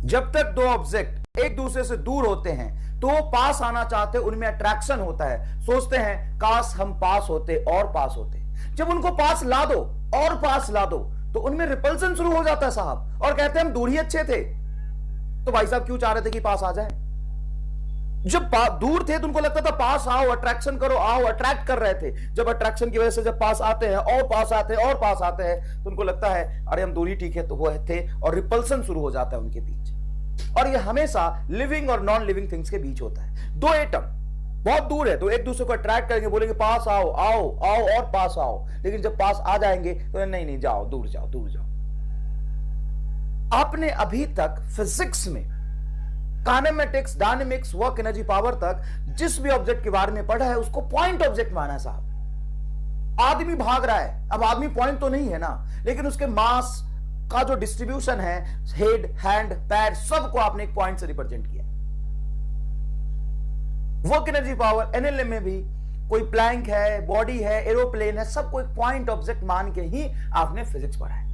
जब तक दो ऑब्जेक्ट एक दूसरे से दूर होते हैं तो वो पास आना चाहते, उनमें अट्रैक्शन होता है, सोचते हैं काश हम पास होते और पास होते। जब उनको पास ला दो और पास ला दो तो उनमें रिपल्सन शुरू हो जाता है साहब, और कहते हैं हम दूर ही अच्छे थे। तो भाई साहब क्यों चाह रहे थे कि पास आ जाए? जब दूर थे तो उनको लगता था पास आओ, अट्रैक्शन करो, आओ, अट्रैक्ट कर रहे थे। जब अट्रैक्शन की वजह से जब पास आते हैं और पास आते हैं और पास आते हैं तो उनको लगता है अरे हम दूरी ठीक है, तो वो थे, और रिपल्सन शुरू हो जाता है उनके बीच। और ये हमेशा लिविंग और नॉन लिविंग थिंग्स के बीच होता है। दो एटम बहुत दूर है तो एक दूसरे को अट्रैक्ट करेंगे, बोलेंगे पास आओ आओ आओ और पास आओ, लेकिन जब पास आ जाएंगे तो नहीं नहीं जाओ, दूर जाओ, दूर जाओ। आपने अभी तक फिजिक्स में kinematics, dynamics, work energy, power तक जिस भी ऑब्जेक्ट के बारे में पढ़ा है उसको पॉइंट ऑब्जेक्ट माना है साहब। आदमी भाग रहा है, अब आदमी पॉइंट तो नहीं है ना, लेकिन उसके मास का जो डिस्ट्रीब्यूशन है, हेड, हैंड, पैर, सबको आपने एक पॉइंट से रिप्रेजेंट किया। वर्क एनर्जी, पावर, एनएलएम में भी कोई प्लैंक है, बॉडी है, एरोप्लेन है, सबको एक पॉइंट ऑब्जेक्ट मान के ही आपने फिजिक्स पढ़ा है।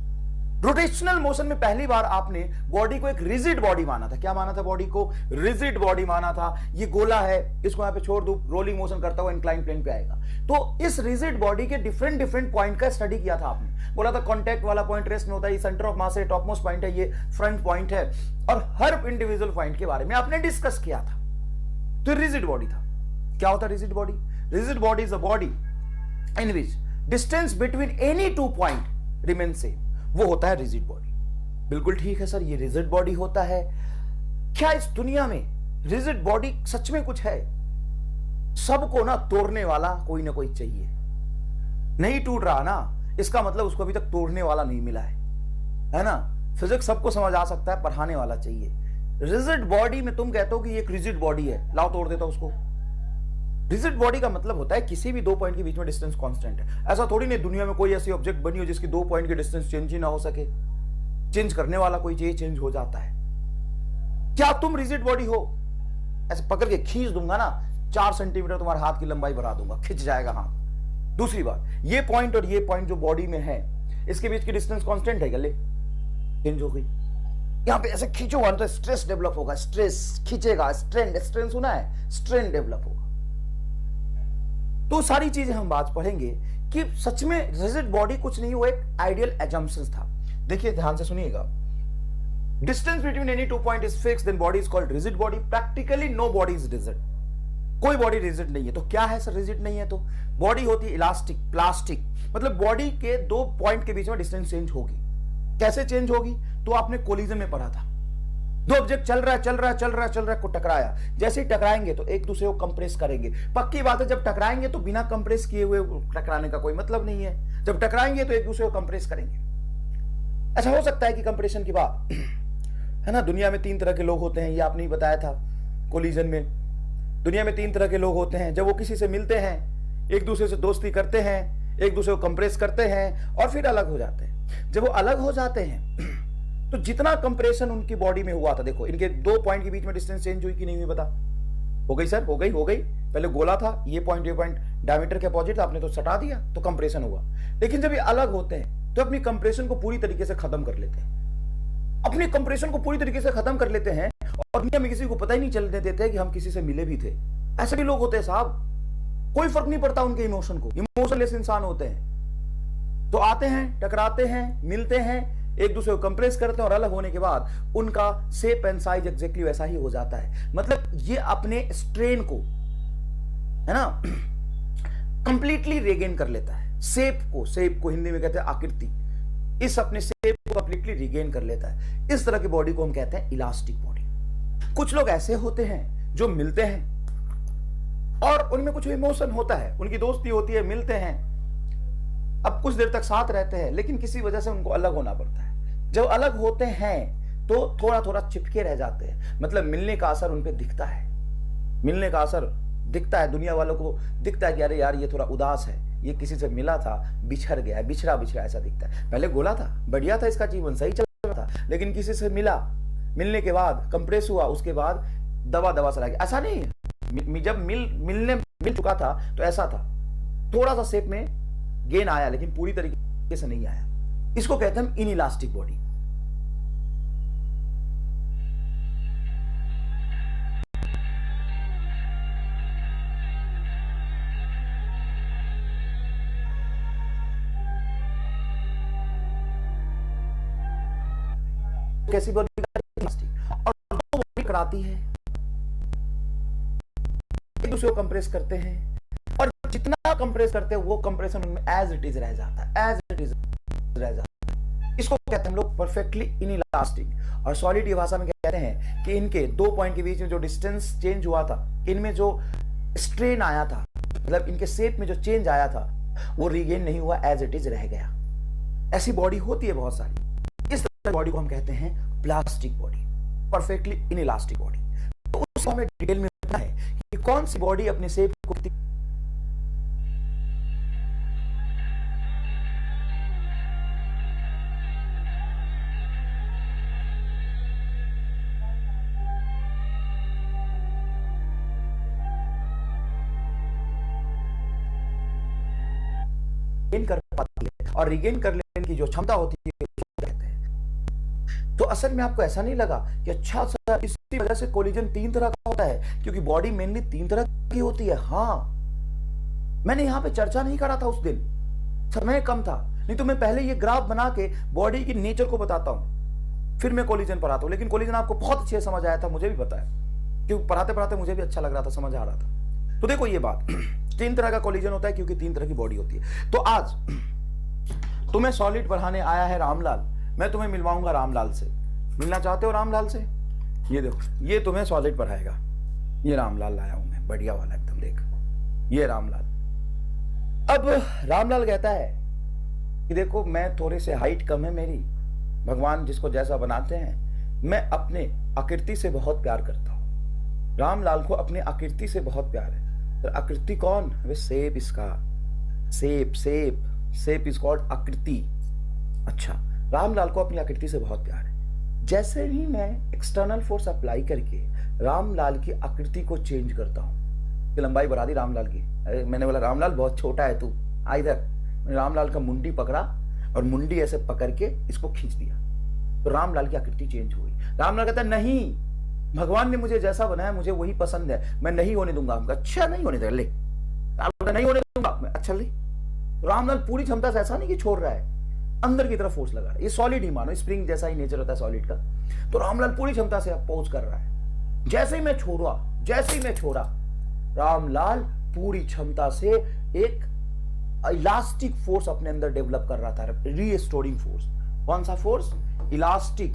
रोटेशनल मोशन में पहली बार आपने बॉडी को एक रिजिड बॉडी माना था। क्या माना था? बॉडी को रिजिड बॉडी माना था। ये गोला है, इसको यहां पे छोड़ दूं, रोलिंग मोशन करता हुआ इंक्लाइन प्लेन पे आएगा। तो इस रिजिड बॉडी के डिफरेंट डिफरेंट पॉइंट का स्टडी किया था आपने। बोला था कॉन्टैक्ट वाला पॉइंट रेस्ट में होता है, ये सेंटर ऑफ मास है, टॉप मोस्ट पॉइंट है, ये फ्रंट पॉइंट है, और हर इंडिविजुअल पॉइंट के बारे में आपने डिस्कस किया था। तो रिजिड बॉडी था। क्या होता है rigid body? Rigid body is a body in which distance between any two point remain same, वो होता है रिजिड बॉडी। बिल्कुल ठीक है सर, ये रिजिड बॉडी होता है। क्या इस दुनिया में रिजिड बॉडी सच में कुछ है? सबको ना तोड़ने वाला कोई ना कोई चाहिए। नहीं टूट रहा ना, इसका मतलब उसको अभी तक तोड़ने वाला नहीं मिला है ना? फिजिक्स सबको समझ आ सकता है, पढ़ाने वाला चाहिए। रिजिड बॉडी में तुम कहते हो कि ये एक रिजिड बॉडी है, लाओ तोड़ देता उसको। रिजिड बॉडी का मतलब होता है किसी भी दो पॉइंट के बीच में डिस्टेंस कांस्टेंट है। ऐसा थोड़ी नहीं दुनिया में कोई ऐसी ऑब्जेक्ट बनी हो जिसकी दो पॉइंट के डिस्टेंस चेंज ही ना हो सके। चेंज करने वाला कोई चीज चेंज हो जाता है। क्या तुम रिजिड बॉडी हो? ऐसे पकड़ के खींच दूंगा ना, 4 सेंटीमीटर तुम्हारे हाथ की लंबाई बढ़ा दूंगा, खिंच जाएगा हाथ। दूसरी बात, ये पॉइंट और ये पॉइंट जो बॉडी में है, इसके बीच की डिस्टेंस कांस्टेंट है, गले चेंज हो गई। यहां पे ऐसे खींचोगा तो स्ट्रेस डेवलप होगा, स्ट्रेस खींचेगा, स्ट्रेन, स्ट्रेन सुना है, स्ट्रेन डेवलप होगा। तो सारी चीजें हम बात पढ़ेंगे कि सच में रिजिड बॉडी कुछ नहीं, वो एक आइडियल एजम्पशंस था। देखिए ध्यान से सुनिएगा। Distance between any two point is fixed, then body is called rigid body. Practically no body is rigid, कोई बॉडी रिजिड नहीं है। तो क्या है सर रिजिड नहीं है? तो बॉडी होती है इलास्टिक, प्लास्टिक, मतलब बॉडी के दो पॉइंट के बीच में डिस्टेंस चेंज होगी। कैसे चेंज होगी? तो आपने कोलिजन में पढ़ा था। दो ऑब्जेक्ट चल रहा है को टकराया, जैसे ही टकराएंगे तो एक दूसरे को कंप्रेस करेंगे। पक्की बात है, जब टकराएंगे तो बिना कंप्रेस किए हुए टकराने का कोई मतलब नहीं है। जब टकराएंगे तो एक दूसरे को कंप्रेस करेंगे। ऐसा हो सकता है कि कंप्रेशन की बात है ना, दुनिया में 3 तरह के लोग होते हैं, ये आपने ही बताया था कोलिजन में। दुनिया में 3 तरह के लोग होते हैं। जब वो किसी से मिलते हैं, एक दूसरे से दोस्ती करते हैं, एक दूसरे को कंप्रेस करते हैं और फिर अलग हो जाते हैं। जब वो अलग हो जाते हैं तो जितना कंप्रेशन उनकी बॉडी में हुआ था, देखो इनके 2 पॉइंट के बीच में डिस्टेंस चेंज हुई कि नहीं हुई बता? हो गई सर, हो गई। पहले गोला था, ये पॉइंट डायमीटर के अपोजिट, आपने तो सटा दिया तो कंप्रेशन हुआ। लेकिन जब ये अलग होते हैं तो अपनी कंप्रेशन को पूरी तरीके से खत्म कर लेते हैं, अपनी कंप्रेशन को पूरी तरीके से खत्म कर लेते हैं, और दुनिया में किसी को पता ही नहीं चलने देते कि हम किसी से मिले भी थे। ऐसे भी लोग होते हैं साहब, कोई फर्क नहीं पड़ता उनके इमोशन को, इमोशनलेस इंसान होते हैं। तो आते हैं, टकराते हैं, मिलते हैं, एक दूसरे को कंप्रेस करते हैं, और अलग होने के बाद उनका शेप एंड साइज एग्जैक्टली वैसा ही हो जाता है। मतलब ये अपने स्ट्रेन को, है ना, कंप्लीटली रिगेन कर लेता है। शेप को हिंदी में कहते हैं आकृति, इस अपने शेप को कंप्लीटली रिगेन कर लेता है। इस तरह की बॉडी को हम कहते हैं इलास्टिक बॉडी। कुछ लोग ऐसे होते हैं जो मिलते हैं और उनमें कुछ इमोशन होता है, उनकी दोस्ती होती है, मिलते हैं, अब कुछ देर तक साथ रहते हैं, लेकिन किसी वजह से उनको अलग होना पड़ता है। जब अलग होते हैं तो थोड़ा थोड़ा चिपके रह जाते हैं, मतलब मिलने का असर उन पे दिखता है, मिलने का असर दिखता है। दुनिया वालों को दिखता है कि अरे यार ये थोड़ा उदास है, ये किसी से मिला था, बिछड़ गया है, बिछड़ा बिछड़ा ऐसा दिखता है। पहले गोला था, बढ़िया था, इसका जीवन सही चल रहा था, लेकिन किसी से मिला, मिलने के बाद कंप्रेस हुआ, उसके बाद दवा चला गया। ऐसा नहीं है, जब मिल चुका था तो ऐसा था, थोड़ा सा शेप में गेन आया, लेकिन पूरी तरीके से नहीं आया। इसको कहते हैं हम इनइलास्टिक बॉडी। कैसी बॉडी और दो बॉडी कराती है, एक दूसरे को कंप्रेस करते हैं, और जितना कंप्रेस करते हैं वो कंप्रेशन उनमें एज इट इज रह जाता है, एज इट इज रह जाता है। इसको कहते हैं हम लोग परफेक्टली इनइलास्टिक। और सॉलिड की भाषा में कहते हैं कि इनके दो पॉइंट के बीच में जो डिस्टेंस चेंज हुआ था, इनमें जो स्ट्रेन आया था, मतलब इनके शेप में जो चेंज आया था, वो रिगेन नहीं हुआ, एज इट इज रह गया। ऐसी बॉडी होती है बहुत सारी। इस तरह बॉडी को हम कहते हैं plastic body, perfectly inelastic body. तो उसको हमें डिटेल में पता है कि कौन सी बॉडी अपने शेप को कर पाती है, और रिगेन कर लेने की जो क्षमता होती है उसको कहते हैं। तो असल में आपको ऐसा नहीं लगा कि अच्छा सर इसी वजह से कोलिजन तीन तरह का होता है, क्योंकि बॉडी मेनली तीन तरह की होती है। हाँ, मैंने यहां पे चर्चा नहीं करा था उस दिन, समय कम था, नहीं तो मैं पहले ये ग्राफ बना के बॉडी की नेचर को बताता हूं, फिर मैं कोलिजन पर आता हूं। लेकिन कोलिजन आपको बहुत अच्छे समझ आया था, मुझे भी पता है, क्योंकि पढ़ाते पढ़ाते मुझे भी अच्छा लग रहा था, समझ आ रहा था। तो देखो ये बात, तीन तरह का कोलिजन होता है क्योंकि तीन तरह की बॉडी होती है। तो आज तुम्हें सॉलिड पढ़ाने आया है रामलाल, मैं तुम्हें मिलवाऊंगा रामलाल से। मिलना चाहते हो रामलाल से? ये देखो, ये तुम्हें सॉलिड पढ़ाएगा। ये रामलाल लाया हूं मैं, बढ़िया वाला एकदम, देख ये रामलाल। अब रामलाल कहता है कि देखो मैं थोड़े से हाइट कम है मेरी, भगवान जिसको जैसा बनाते हैं, मैं अपने आकृति से बहुत प्यार करता हूं। रामलाल को अपनी आकृति से बहुत प्यार है। तो आकृति कौन? वे शेप, इसका shape, shape shape is called आकृति। अच्छा, रामलाल को अपनी आकृति से बहुत प्यार है। जैसे ही मैं एक्सटर्नल फोर्स अप्लाई करके रामलाल की आकृति को चेंज करता हूं, कि लंबाई बढ़ा दी रामलाल की, अरे मैंने बोला रामलाल बहुत छोटा है तू, आ इधर। रामलाल का मुंडी पकड़ा और मुंडी ऐसे पकड़ के इसको खींच दिया, तो रामलाल की आकृति चेंज हुई। रामलाल कहता है नहीं, भगवान ने मुझे जैसा बनाया मुझे वही पसंद है, मैं नहीं होने दूंगा। अच्छा नहीं होने देगा, ले नहीं होने दूंगा मैं, अच्छा ले। रामलाल पूरी क्षमता से, ऐसा नहीं कि छोड़ रहा है, अंदर की तरफ फोर्स लगा रहा है। ये सॉलिड ही मानो, स्प्रिंग जैसा ही नेचर होता है सॉलिड का। तो रामलाल पूरी क्षमता से अपोज कर रहा है। जैसे ही मैं छोड़ा, रामलाल पूरी क्षमता से एक इलास्टिक फोर्स अपने अंदर डेवलप कर रहा था, रीस्टोरिंग फोर्स। कौन सा force? Elastic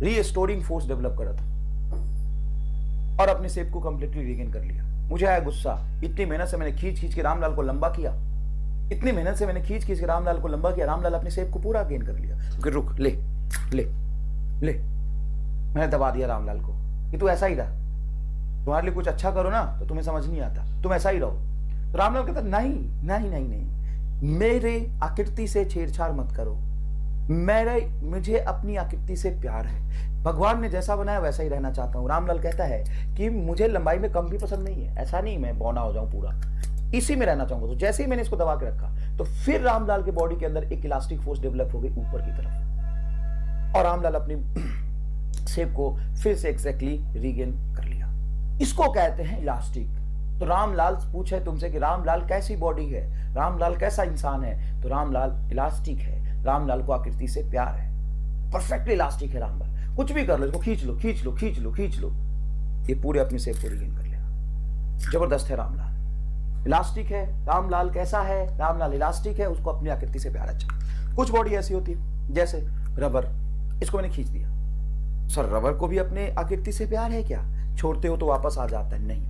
restoring force develop कर रहा था, और अपने शेप को कंप्लीटली रिगेन कर लिया। मुझे आया गुस्सा, इतनी मेहनत से मैंने खींच के रामलाल को लंबा किया, रामलाल अपने शेप को पूरा गेन कर लिया। क्योंकि रुक, ले ले ले, मैंने दबा दिया रामलाल को कि तू ऐसा ही रह, तुम्हारे लिए कुछ अच्छा करो ना तो तुम्हें समझ नहीं आता, तुम ऐसा ही रहो। तो रामलाल कहता नहीं नहीं नहीं नहीं, मेरे आकृति से छेड़छाड़ मत करो, मुझे अपनी आकृति से प्यार है, भगवान ने जैसा बनाया वैसा ही रहना चाहता हूं। रामलाल कहता है कि मुझे लंबाई में कम भी पसंद नहीं है, ऐसा नहीं मैं बौना हो जाऊं, पूरा इसी में रहना चाहूंगा। तो जैसे ही मैंने इसको दबा के रखा, तो फिर रामलाल के बॉडी के अंदर एक इलास्टिक फोर्स डेवलप हो गई ऊपर की तरफ, और रामलाल अपनी शेप को फिर से एक्जैक्टली रीगेन कर लिया। इसको कहते हैं इलास्टिक। तो रामलाल पूछे तुमसे कि रामलाल कैसी बॉडी है, रामलाल कैसा इंसान है? तो रामलाल इलास्टिक है, रामलाल को आकृति से प्यार है, परफेक्टली इलास्टिक है रामलाल। कुछ भी कर लो, इसको खींच लो, ये पूरे अपने शेप को रिगेन कर लेगा। जबरदस्त है रामलाल, इलास्टिक है। रामलाल कैसा है? रामलाल इलास्टिक है, उसको अपनी आकृति से प्यार। अच्छा, कुछ बॉडी ऐसी होती है जैसे रबर, इसको मैंने खींच दिया, सर रबर को भी अपने आकृति से प्यार है क्या? छोड़ते हो तो वापस आ जाता है? नहीं।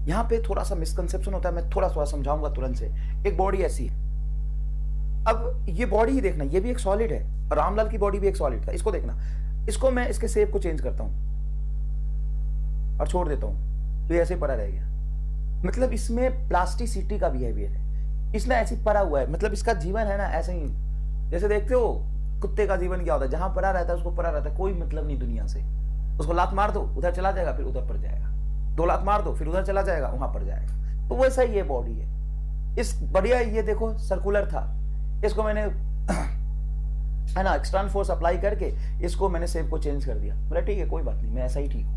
यहां पे थोड़ा सा मिसकंसेप्शन होता है, मैं थोड़ा सा समझाऊंगा तुरंत से। एक बॉडी ऐसी है, अब ये बॉडी ही देखना, ये भी एक सॉलिड है, रामलाल की बॉडी भी एक सॉलिड था। इसको देखना, इसको मैं इसके शेप को चेंज करता हूं और छोड़ देता हूं, तो ये ऐसे पड़ा रह गया। मतलब इसमें प्लास्टिसिटी का बिहेवियर है, इसने ऐसे पड़ा हुआ है, मतलब इसका जीवन है ना ऐसे ही। जैसे देखते हो कुत्ते का जीवन क्या होता है, जहां पड़ा रहता है उसको पड़ा रहता है, कोई मतलब नहीं दुनिया से। उसको लात मार दो उधर चला जाएगा, फिर उधर पड़ जाएगा, दो लात मार दो फिर उधर चला जाएगा, वहां पड़ जाएगा। तो वैसा ही ये बॉडी है। इस बढ़िया, ये देखो सर्कुलर था, इसको मैंने है ना एक्सटर्नल फोर्स अप्लाई करके इसको मैंने शेप को चेंज कर दिया। बोला ठीक है कोई बात नहीं, मैं ऐसा ही ठीक हूं,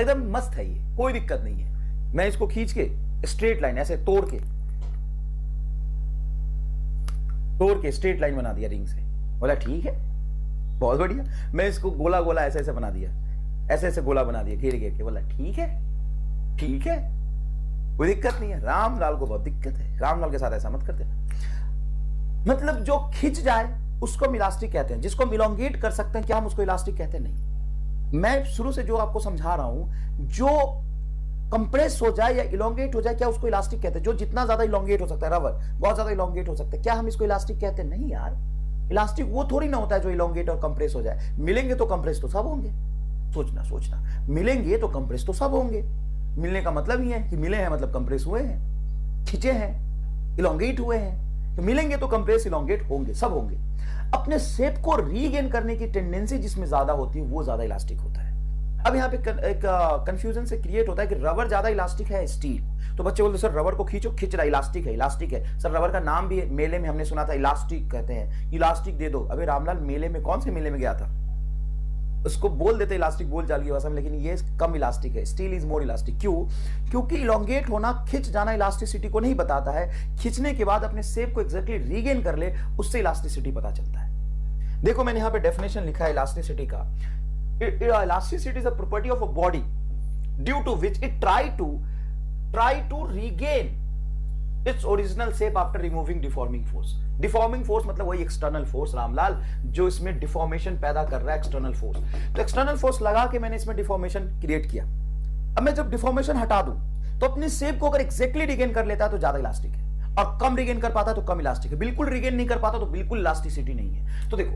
एकदम मस्त है ये, कोई दिक्कत नहीं है। मैं इसको खींच के स्ट्रेट लाइन ऐसे तोड़ के तोड़ के स्ट्रेट लाइन बना दिया रिंग से। बोला ठीक है, बहुत बढ़िया। मैं इसको गोला गोला ऐसे ऐसे बना दिया, ऐसे ऐसे गोला बना दिया घेर घेर के। बोला ठीक है, ठीक है, कोई दिक्कत नहीं है। रामलाल को बहुत दिक्कत है, रामलाल के साथ ऐसा मत करते। मतलब जो खिंच जाए उसको हम इलास्टिक कहते हैं, जिसको हम इलोंगेट कर सकते हैं क्या हम उसको इलास्टिक कहते हैं? नहीं। मैं शुरू से जो आपको समझा रहा हूं, जो कंप्रेस हो जाए या इलोंगेट हो जाए क्या उसको इलास्टिक कहते हैं? जो जितना ज्यादा इलोंगेट हो सकता है, रबर बहुत ज्यादा इलोंगेट हो सकता है, क्या हम इसको इलास्टिक कहते हैं? नहीं यार, इलास्टिक वो थोड़ी ना होता है जो इलोंगेट और कंप्रेस हो जाए। मिलेंगे तो कंप्रेस तो सब होंगे। सोचना, मिलेंगे तो कंप्रेस तो सब होंगे। मिलने का मतलब ही है कि मिले हैं मतलब कंप्रेस हुए हैं, खिंचे हैं, इलोंगेट हुए हैं। तो मिलेंगे तो कंप्रेस इलोंगेट होंगे, सब होंगे। अपने शेप को रीगेन करने की टेंडेंसी जिसमें ज्यादा होती है वो ज्यादा इलास्टिक होता है। अब यहाँ पे एक कंफ्यूजन से क्रिएट होता है कि रबर ज्यादा इलास्टिक है स्टील। तो बच्चे बोलते सर रबर को खींचो, खींच रहा, इलास्टिक है, इलास्टिक है। सर रबर का नाम भी मेले में हमने सुना था इलास्टिक कहते हैं, इलास्टिक दे दो। अबे रामलाल मेले में कौन से मेले में गया था? उसको बोल देते इलास्टिक बोल चाल की भाषा में, लेकिन ये कम इलास्टिक है। Steel is more elastic. क्यों? क्योंकि इलोंगेट होना, खिंच जाना इलास्टिसिटी को नहीं बताता है। खिंचने के बाद अपने शेप को एग्जैक्टली रीगेन कर ले, उससे इलास्टिसिटी पता चलता है। देखो मैंने यहाँ पे डेफिनेशन लिखा है इलास्टिसिटी का। Elasticity is a property of a body due to which it try to regain its original shape after removing deforming force. Deforming force मतलब वही एक्सटर्नल फोर्स रामलाल, जो इसमें डिफॉर्मेशन पैदा कर रहा है, एक्सटर्नल फोर्स। तो एक्सटर्नल फोर्स लगा के मैंने इसमें डिफॉर्मेशन क्रिएट किया। अब मैं जब डिफॉर्मेशन हटा दूं तो अपनी शेप को अगर एग्जैक्टली रिगेन कर लेता है तो ज्यादा इलास्टिक है, और कम रिगेन कर पाता तो कम इलास्टिक है। बिल्कुल रिगेन नहीं कर पाता तो बिल्कुल इलास्टिसिटी नहीं है। तो देखो,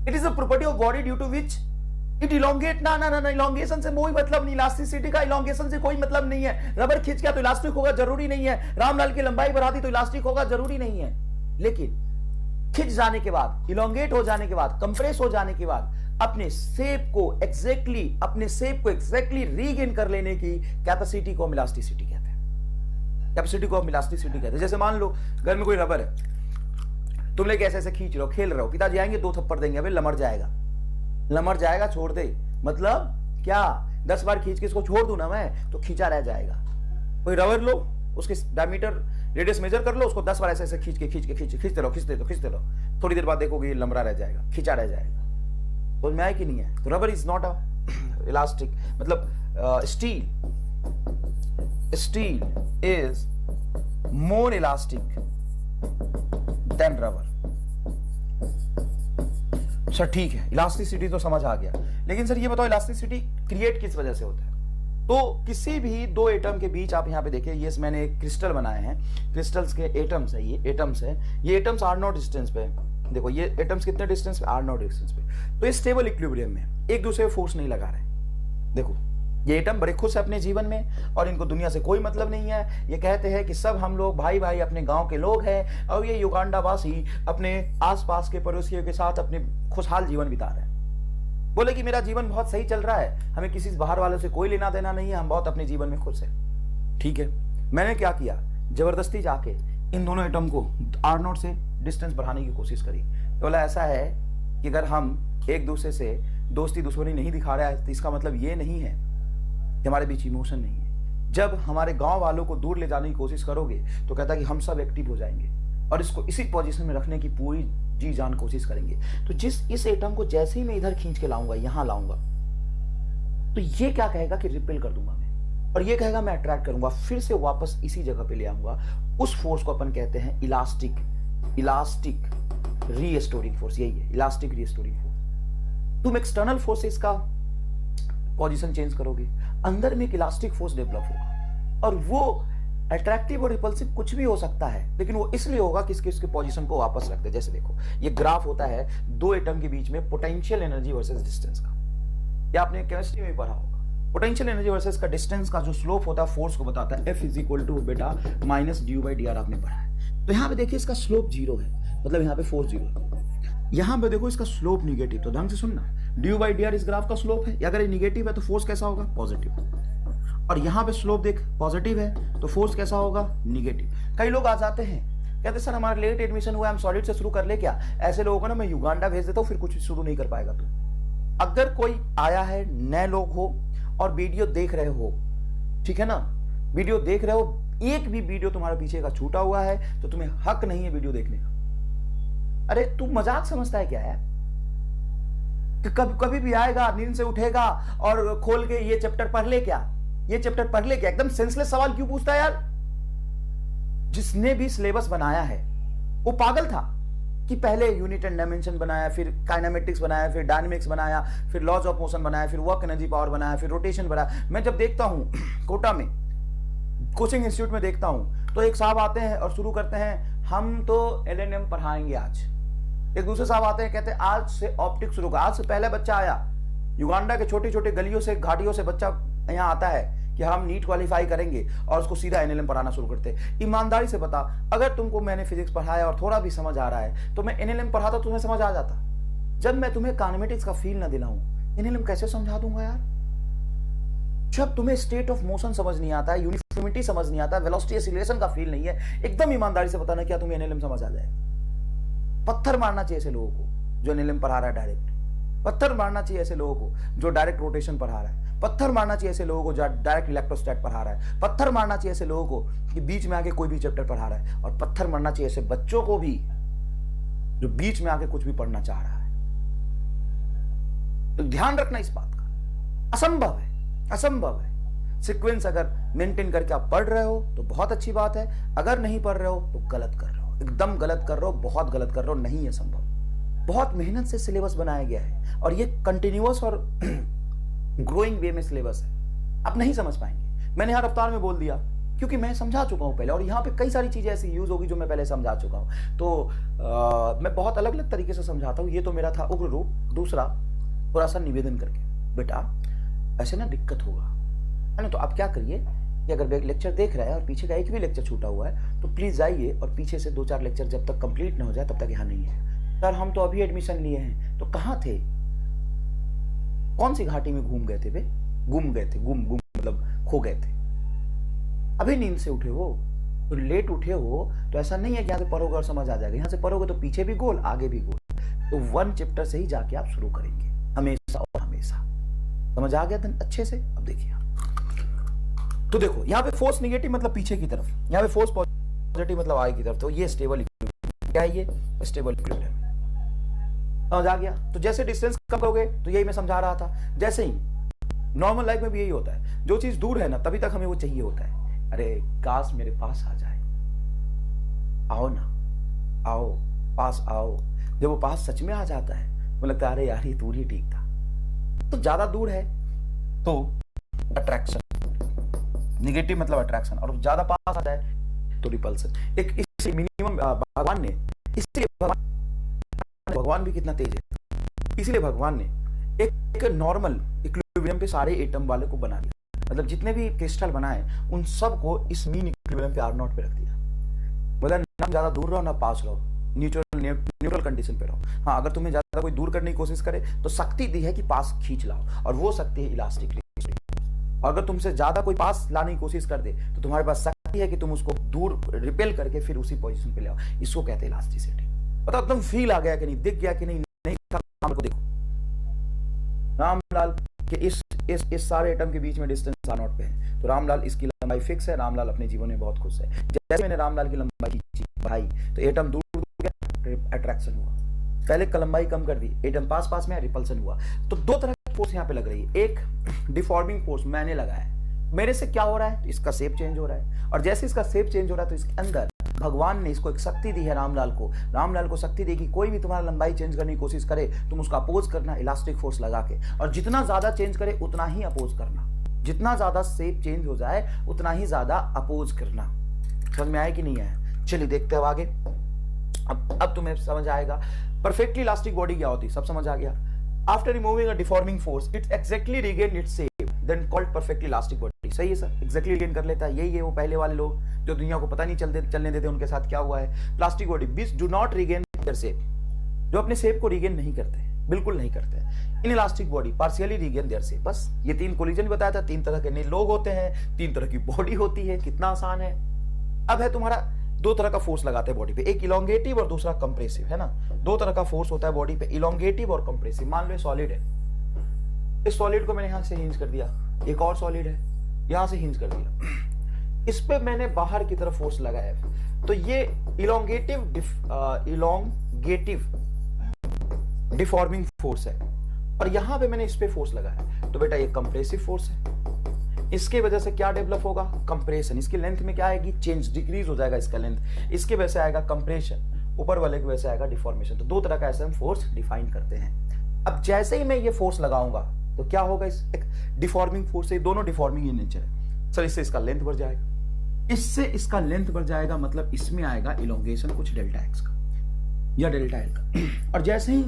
it is a property of body due to which it elongate. ना इलोंगेशन से कोई मतलब नहीं, इलास्टिसिटी का इलोंगेशन से कोई मतलब नहीं है। रबर खींच गया तो इलास्टिक होगा जरूरी नहीं है। रामलाल की लंबाई बढ़ा दी तो इलास्टिक होगा जरूरी नहीं है। लेकिन खिंच जाने के बाद, इलोंगेट हो जाने के बाद, कंप्रेस हो जाने के बाद अपने शेप को एग्जैक्टली रीगेन कर लेने की कैपेसिटी को हम इलास्टिसिटी कहते हैं। कैपेसिटी को हम इलास्टिसिटी कहते हैं। जैसे मान लो घर में कोई रबर है, तुम लेके ऐसे ऐसे खींच रहे हो, खेल रहे हो, पिताजी आएंगे 2 थप्पड़ देंगे, अबे लमड़ जाएगा, छोड़ दे। मतलब क्या 10 बार खींच के इसको छोड़ दूं ना मैं तो खींचा रह जाएगा। कोई रबर लो, उसके डायमीटर रेडियस मेजर कर लो, उसको 10 बार ऐसे ऐसे खींचते रहो। थोड़ी देर बाद देखोगे ये लमड़ा रह जाएगा, खींचा रह जाएगा। तो मैं कि नहीं है? तो rubber is not a elastic. मतलब steel is more elastic than rubber. Sir ठीक है, इलास्टिसिटी तो समझ आ गया, लेकिन सर ये बताओ इलास्टिसिटी क्रिएट किस वजह से होता है? तो किसी भी 2 एटम के बीच, आप यहां पे देखिए, ये मैंने एक क्रिस्टल बनाए हैं, क्रिस्टल्स के एटम्स है, ये एटम्स r0 डिस्टेंस पे। देखो ये एटम्स कितने डिस्टेंस पे? r0 डिस्टेंस पे। तो ये स्टेबल इक्विलिब्रियम में एक दूसरे पे फोर्स नहीं लगा रहे। देखो ये एटम बड़े खुश है अपने जीवन में और इनको दुनिया से कोई मतलब नहीं है। ये कहते हैं कि सब हम लोग भाई भाई अपने गांव के लोग हैं, और ये युगांडा वासी अपने आसपास के पड़ोसियों के साथ अपने खुशहाल जीवन बिता रहे हैं। बोले कि मेरा जीवन बहुत सही चल रहा है, हमें किसी बाहर वालों से कोई लेना देना नहीं है, हम बहुत अपने जीवन में खुश हैं। ठीक है, मैंने क्या किया, जबरदस्ती जाके इन दोनों एटम को r0 से डिस्टेंस बढ़ाने की कोशिश करी। तो बोला ऐसा है कि अगर हम एक दूसरे से दोस्ती दुश्मनी नहीं दिखा रहा है तो इसका मतलब ये नहीं है कि हमारे बीच इमोशन नहीं है। जब हमारे गांव वालों को दूर ले जाने की कोशिश करोगे तो कहता है कि हम सब एक्टिव हो जाएंगे और इसको इसी पोजीशन में रखने की पूरी जी जान कोशिश करेंगे। तो इस एटम को जैसे ही मैं इधर खींच के लाऊंगा, यहां लाऊंगा, तो ये क्या कहेगा कि रिपेल कर दूंगा मैं, और ये कहेगा मैं अट्रैक्ट करूंगा, फिर से वापस इसी जगह पे ले आऊंगा। उस फोर्स को अपन कहते हैं इलास्टिक रीस्टोरिंग फोर्स। यही है इलास्टिक रीस्टोरिंग फोर्स। तुम एक्सटर्नल फोर्स से इसका पोजीशन चेंज करोगे, अंदर में एक इलास्टिक फोर्स डेवलप होगा, और वो अट्रैक्टिव और रिपल्सिव कुछ भी हो सकता है, लेकिन वो इसलिए होगा कि इसके पोजीशन को वापस रख दे। जैसे देखो ये ग्राफ होता है 2 एटम के बीच में पोटेंशियल एनर्जी वर्सेस डिस्टेंस का। या आपने केमिस्ट्री में पढ़ा होगा, पोटेंशियल एनर्जी वर्सेस का डिस्टेंस का जो स्लोप होता है फोर्स को बताता है। F = बेटा -du/dr आपने पढ़ा है। तो यहाँ पे देखिए इसका स्लोप 0 है, मतलब यहाँ पे फोर्स 0 है। यहाँ पे देखो इसका स्लोप निगेटिव, तो ढंग से सुनना, du/dr इस ग्राफ का स्लोप है। अगर ये निगेटिव है तो फोर्स कैसा होगा? पॉजिटिव। और यहाँ पे स्लोप देख पॉजिटिव है तो फोर्स कैसा होगा? निगेटिव। कई लोग आ जाते हैं कहते सर हमारा लेट एडमिशन हुआ, हम सॉलिड से शुरू कर ले क्या? ऐसे लोगों को ना मैं युगांडा भेज देता हूँ, फिर कुछ शुरू नहीं कर पाएगा तू। अगर कोई आया है, नए लोग हो और वीडियो देख रहे हो, ठीक है ना, वीडियो देख रहे हो, एक भी वीडियो तुम्हारे पीछे का छूटा हुआ है तो तुम्हें हक नहीं है वीडियो देखने का। अरे तू मजाक समझता है क्या यार? कि कभी भी आएगा, नींद से उठेगा और खोल के ये चैप्टर पढ़ ले क्या, ये चैप्टर पढ़ ले क्या? एकदम सेंसलेस सवाल क्यों पूछता है यार? जिसने भी सिलेबस बनाया है वो पागल था कि पहले यूनिट एंड डायमेंशन बनाया, फिर काइनेमेटिक्स बनाया, फिर डायनेमिक्स बनाया, फिर लॉज ऑफ मोशन बनाया, फिर वर्क एनर्जी पावर बनाया, फिर रोटेशन बनाया। मैं जब देखता हूं कोटा में कोचिंग इंस्टीट्यूट में देखता हूं तो एक साहब आते हैं और शुरू करते हैं, हम तो एलएनएम पढ़ाएंगे आज। एक दूसरे साहब आते हैं, कहते हैं आज से ऑप्टिक्स शुरू कर। आज से पहले बच्चा आया युगांडा के छोटी छोटी गलियों से, घाटियों से बच्चा यहाँ आता है कि हम नीट क्वालिफाई करेंगे और उसको सीधा एनएलएम पढ़ाना शुरू करते हैं। ईमानदारी से बता, अगर तुमको मैंने फिजिक्स पढ़ाया और थोड़ा भी समझ आ रहा है तो मैं एनएलएम पढ़ाता, तुम्हें समझ आ जाता। जब मैं तुम्हें काइनेमेटिक्स का फील ना दिलाऊं, एनएलएम कैसे समझा दूंगा यार? जब तुम्हें स्टेट ऑफ मोशन समझ नहीं आता है, यूनिफॉर्मिटी समझ नहीं आता, वेलोसिटी एक्सीलरेशन का फील नहीं है, एकदम ईमानदारी से बताना क्या तुम्हें एनएलएम समझ आ जाएगा? पत्थर मारना चाहिए ऐसे लोगों को जो एनएलएम पढ़ा रहा है डायरेक्ट। पत्थर मारना चाहिए ऐसे लोगों को जो डायरेक्ट रोटेशन पढ़ा रहा है। पत्थर मारना चाहिए ऐसे लोगों को जो डायरेक्ट इलेक्ट्रोस्टैट पढ़ा रहा है। पत्थर मारना चाहिए ऐसे लोगों को कि बीच में आके कोई भी चैप्टर पढ़ा रहा है। और पत्थर मारना चाहिए ऐसे बच्चों को भी जो बीच में आके कुछ भी पढ़ना चाह रहा है। तो ध्यान रखना इस बात का, असंभव है, असंभव है। सीक्वेंस अगर मेंटेन करके आप पढ़ रहे हो तो बहुत अच्छी बात है, अगर नहीं पढ़ रहे हो तो गलत कर रहे हो, एकदम गलत कर रहे हो, बहुत गलत कर रहे हो, नहीं है संभव। बहुत मेहनत से सिलेबस बनाया गया है और ये कंटिन्यूअस और ग्रोइंग वे में सिलेबस है। आप नहीं समझ पाएंगे। मैंने हर रफ्तार में बोल दिया क्योंकि मैं समझा चुका हूं पहले, और यहाँ पे कई सारी चीजें ऐसी यूज होगी जो मैं पहले समझा चुका हूं। तो मैं बहुत अलग अलग तरीके से समझाता हूं। ये तो मेरा था उग्र रूप। दूसरा, थोड़ा सा निवेदन करके, बेटा ऐसे ना दिक्कत होगा, है ना? तो आप क्या करिए कि अगर लेक्चर देख रहा है और पीछे का एक भी लेक्चर छूटा हुआ है तो प्लीज जाइए और पीछे से 2-4 लेक्चर जब तक कंप्लीट ना हो जाए तब तक यहाँ नहीं है। सर हम तो अभी एडमिशन लिए हैं। तो कहाँ थे? कौन सी घाटी में घूम गए थे बे? गुम गए थे, गुम मतलब खो गए थे। अभी नींद से उठे हो तो लेट उठे हो तो ऐसा नहीं है कि यहाँ से पढ़ोगे और समझ आ जाएगा। यहाँ से पढ़ोगे तो पीछे भी गोल, आगे भी गोल। तो 1 चैप्टर से ही जाके आप शुरू करेंगे, हमेशा और हमेशा। समझ आ गया धन अच्छे से? अब देखिए, तो देखो यहाँ पे फोर्स निगेटिव मतलब पीछे की तरफ, यहाँ पे फोर्स पॉजिटिव मतलब आगे की तरफ। तो ये स्टेबल इक्विलिब्रियम। क्या है ये? Stable equilibrium. समझ आ गया? तो जैसे डिस्टेंस कम करोगे, तो यही मैं समझा रहा था, जैसे ही नॉर्मल लाइफ में भी यही होता है। जो चीज दूर है ना, तभी तक हमें वो चाहिए होता है। अरे काश मेरे पास आ जाए, आओ ना, आओ पास आओ। जब वो पास सच में आ जाता है वो लगता है अरे यार ये दूर ही ठीक था। तो ज्यादा दूर है तो अट्रैक्शन, निगेटिव मतलब अट्रैक्शन, और ज्यादा पास आ जाए तो रिपल्सन। एक इससे मिनिमम भगवान ने, इसलिए भगवान भी कितना तेज है, इसीलिए भगवान ने एक नॉर्मल इक्विलिब्रियम पे सारे एटम वाले को बना दिया। मतलब जितने भी क्रिस्टल बनाए उन सब को इस मीन इक्विलिब्रियम पे R0 पे रख दिया। मतलब ना ज्यादा दूर रहो ना पास रहो, न्यूट्रल कंडीशन पे रहो। हाँ, अगर तुम्हें ज्यादा कोई दूर करने की कोशिश करे तो शक्ति दी है कि पास खींच लाओ, और वो शक्ति है इलास्टिक। और अगर तुमसे ज्यादा कोई पास लाने की कोशिश कर दे तो तुम्हारे पास शक्ति है कि तुम उसको दूर रिपेल करके फिर उसी पोजीशन पे ले आओ। इसको कहते हैं इलास्टिसिटी। बताओ एकदम फील आ गया कि नहीं, दिख गया कि नहीं? नहीं को देखो, रामलाल के इस सारे एटम के बीच में डिस्टेंस R0 पे है, तो रामलाल इसकी लंबाई फिक्स है। रामलाल अपने जीवन में बहुत खुश है। जैसे मैंने रामलाल की लंबाई बढ़ाई तो एटम दूर गया, अट्रैक्शन हुआ। पहले का लंबाई कम कर दी, एटम पास पास में, रिपल्सन हुआ। तो 2 तरह की फोर्स यहाँ पे लग रही है। एक डिफॉर्मिंग फोर्स मैंने लगाया, मेरे से क्या हो रहा है? इसका शेप चेंज हो रहा है, और जैसे इसका शेप चेंज हो रहा है तो इसके अंदर भगवान ने इसको एक शक्ति दी है रामलाल को शक्ति दी कि कोई भी तुम्हारा लंबाई चेंज करने की कोशिश करे तुम उसका अपोज करना इलास्टिक फोर्स लगा के, और जितना ज्यादा चेंज करे उतना ही अपोज करना। जितना ज्यादा शेप चेंज हो जाए उतना ही ज्यादा अपोज करना। समझ में आया कि नहीं आया? चलिए देखते हैं आगे। अब तुम्हें समझ आएगा परफेक्टली इलास्टिक बॉडी क्या होती है। सब समझ आ गया? After removing a deforming force it exactly regain its shape then called perfectly elastic body. सही है सर? एक्जैक्टली रिगेन कर लेता है। यही है वो पहले वाले लोग जो दुनिया को पता नहीं चलने देते, उनके साथ क्या हुआ है। Plastic body beach do not regain their shape, जो अपने शेप को रिगेन नहीं करते, बिल्कुल नहीं करते। In elastic body partially regain their shape. बस ये 3 कोलिजन बताया था। 3 तरह के लोग होते हैं, 3 तरह की बॉडी होती है। कितना आसान है। अब है तुम्हारा 2 तरह का फोर्स लगाते हैं बॉडी पे, एक इलोंगेटिव और दूसरा कंप्रेसिव, है ना? 2 तरह का फोर्स होता है बॉडी पे, इलोंगेटिव और कंप्रेसिव। मान लो सॉलिड है, इस सॉलिड को मैंने यहां से हिंज कर दिया, एक और सॉलिड है यहां से हिंज कर दिया, इस पे मैंने बाहर की तरफ फोर्स लगाया, तो ये इलोंगेटिव नेगेटिव डिफॉर्मिंग फोर्स है, और यहां पे मैंने इस पे फोर्स लगाया, तो बेटा ये कंप्रेसिव फोर्स है। इसके वजह से क्या डेवलप होगा? कंप्रेशन। इसकी लेंथ में क्या आएगी? चेंज, डिक्रीज हो जाएगा इसका लेंथ। इसके वजह से आएगा कंप्रेशन, ऊपर वाले की वजह से आएगा डिफॉर्मेशन। तो दो तरह का ऐसे हम फोर्स डिफाइन करते हैं। अब जैसे ही मैं ये फोर्स लगाऊंगा तो क्या होगा? इस एक डिफॉर्मिंग फोर्स है, दोनों डिफॉर्मिंग इन नेचर है सर। इससे इसका लेंथ बढ़ जाएगा, इससे इसका लेंथ बढ़ जाएगा, मतलब इसमें आएगा इलोंगेशन कुछ डेल्टा एक्स का या डेल्टा एल का। और जैसे ही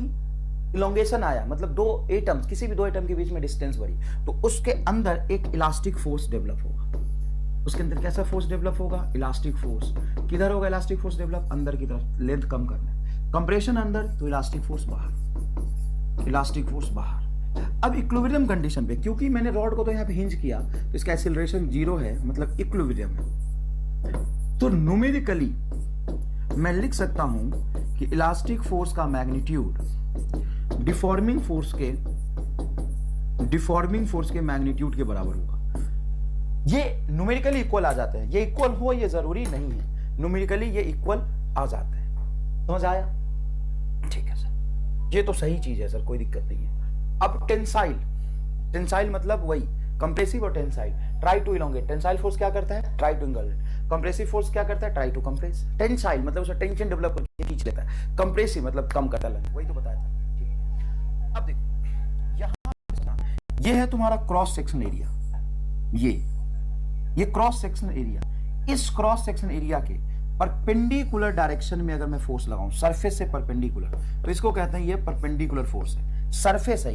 इलोंगेशन आया, मतलब दो एटम्स, किसी भी दो एटम के बीच में डिस्टेंस बढ़ी, तो उसके अंदर एक इलास्टिक फोर्स डेवलप होगा। उसके अंदर कैसा फोर्स डेवलप होगा? Elastic force. किधर होगा इलास्टिक फोर्स डेवलप? अंदर की तरफ, लेंथ कम करना। कंप्रेशन अंदर, तो इलास्टिक फोर्स बाहर, इलास्टिक फोर्स बाहर। अब इक्विलिब्रियम कंडीशन पे, क्योंकि मैंने रॉड को तो यहाँ पे हिंज किया, तो इसका एक्सीलरेशन 0 है, मतलब इक्विलिब्रियम है। तो न्यूमेरिकली मैं लिख सकता हूं कि इलास्टिक फोर्स का मैग्नीट्यूड डिफॉर्मिंग फोर्स के मैग्नीट्यूड के बराबर होगा। ये न्यूमेरिकली इक्वल आ जाते हैं। ये इक्वल हो ये जरूरी नहीं है, न्यूमेरिकली ये इक्वल आ जाते हैं। समझ आया? ठीक है सर, ये तो सही चीज है सर, कोई दिक्कत नहीं है। अब टेंसाइल मतलब वही कंप्रेसिव और tensile. Try to elongate, tensile force क्या करता है? Try to elongate. Compressive force क्या करता है? Try to compress. टेंसाइल मतलब उसका टेंशन डेवलप करके खींच लेता है, कंप्रेसिव मतलब कम करता है, वही तो बताया था। अब देखो यहां ये है तुम्हारा क्रॉस सेक्शन एरिया, ये क्रॉस सेक्शन एरिया। इस क्रॉस सेक्शन एरिया के परपेंडिकुलर डायरेक्शन में अगर मैं फोर्स लगाऊं, सरफेस से परपेंडिकुलर, तो इसको कहते हैं ये परपेंडिकुलर फोर्स है। सरफेस है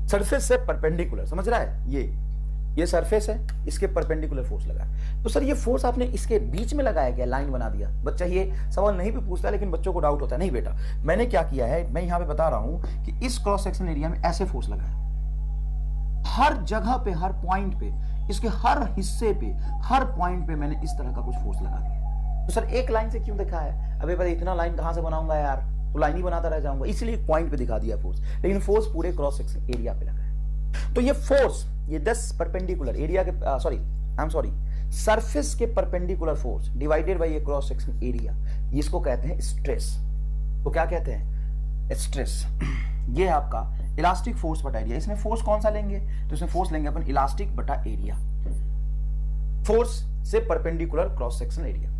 सरफेस से परपेंडिकुलर, समझ रहा है? ये सरफेस है, इसके परपेंडिकुलर फोर्स लगा है। तो सर ये फोर्स आपने इसके बीच में लगाया क्या? लाइन बना दिया? बच्चा ये सवाल नहीं भी पूछता, लेकिन बच्चों को डाउट होता है। नहीं बेटा, मैंने क्या किया है, मैं यहां पे बता रहा हूं कि इस क्रॉस सेक्शन एरिया में ऐसे फोर्स लगाया, हर जगह पे, हर पॉइंट पे, इसके हर हिस्से पे, हर पॉइंट पे मैंने इस तरह का कुछ फोर्स लगा दिया। तो सर एक लाइन से क्यों दिखा है? अबे भाई इतना लाइन कहां से बनाऊंगा यार, तो लाइन ही बनाता रह जाऊंगा, इसलिए एक पॉइंट पे दिखा दिया फोर्स, लेकिन फोर्स पूरे क्रॉस सेक्शन एरिया पे लगा है। तो ये फोर्स, ये 10 परपेंडिकुलर एरिया के सरफेस के परपेंडिकुलर फोर्स डिवाइडेड बाय ये क्रॉस सेक्शन एरिया, इसको कहते हैं स्ट्रेस। तो क्या कहते हैं? स्ट्रेस। ये है आपका इलास्टिक फोर्स बटा एरिया। इसमें फोर्स कौन सा लेंगे? तो इसमें फोर्स लेंगे अपन इलास्टिक बटा एरिया, फोर्स से perpendicular cross section area.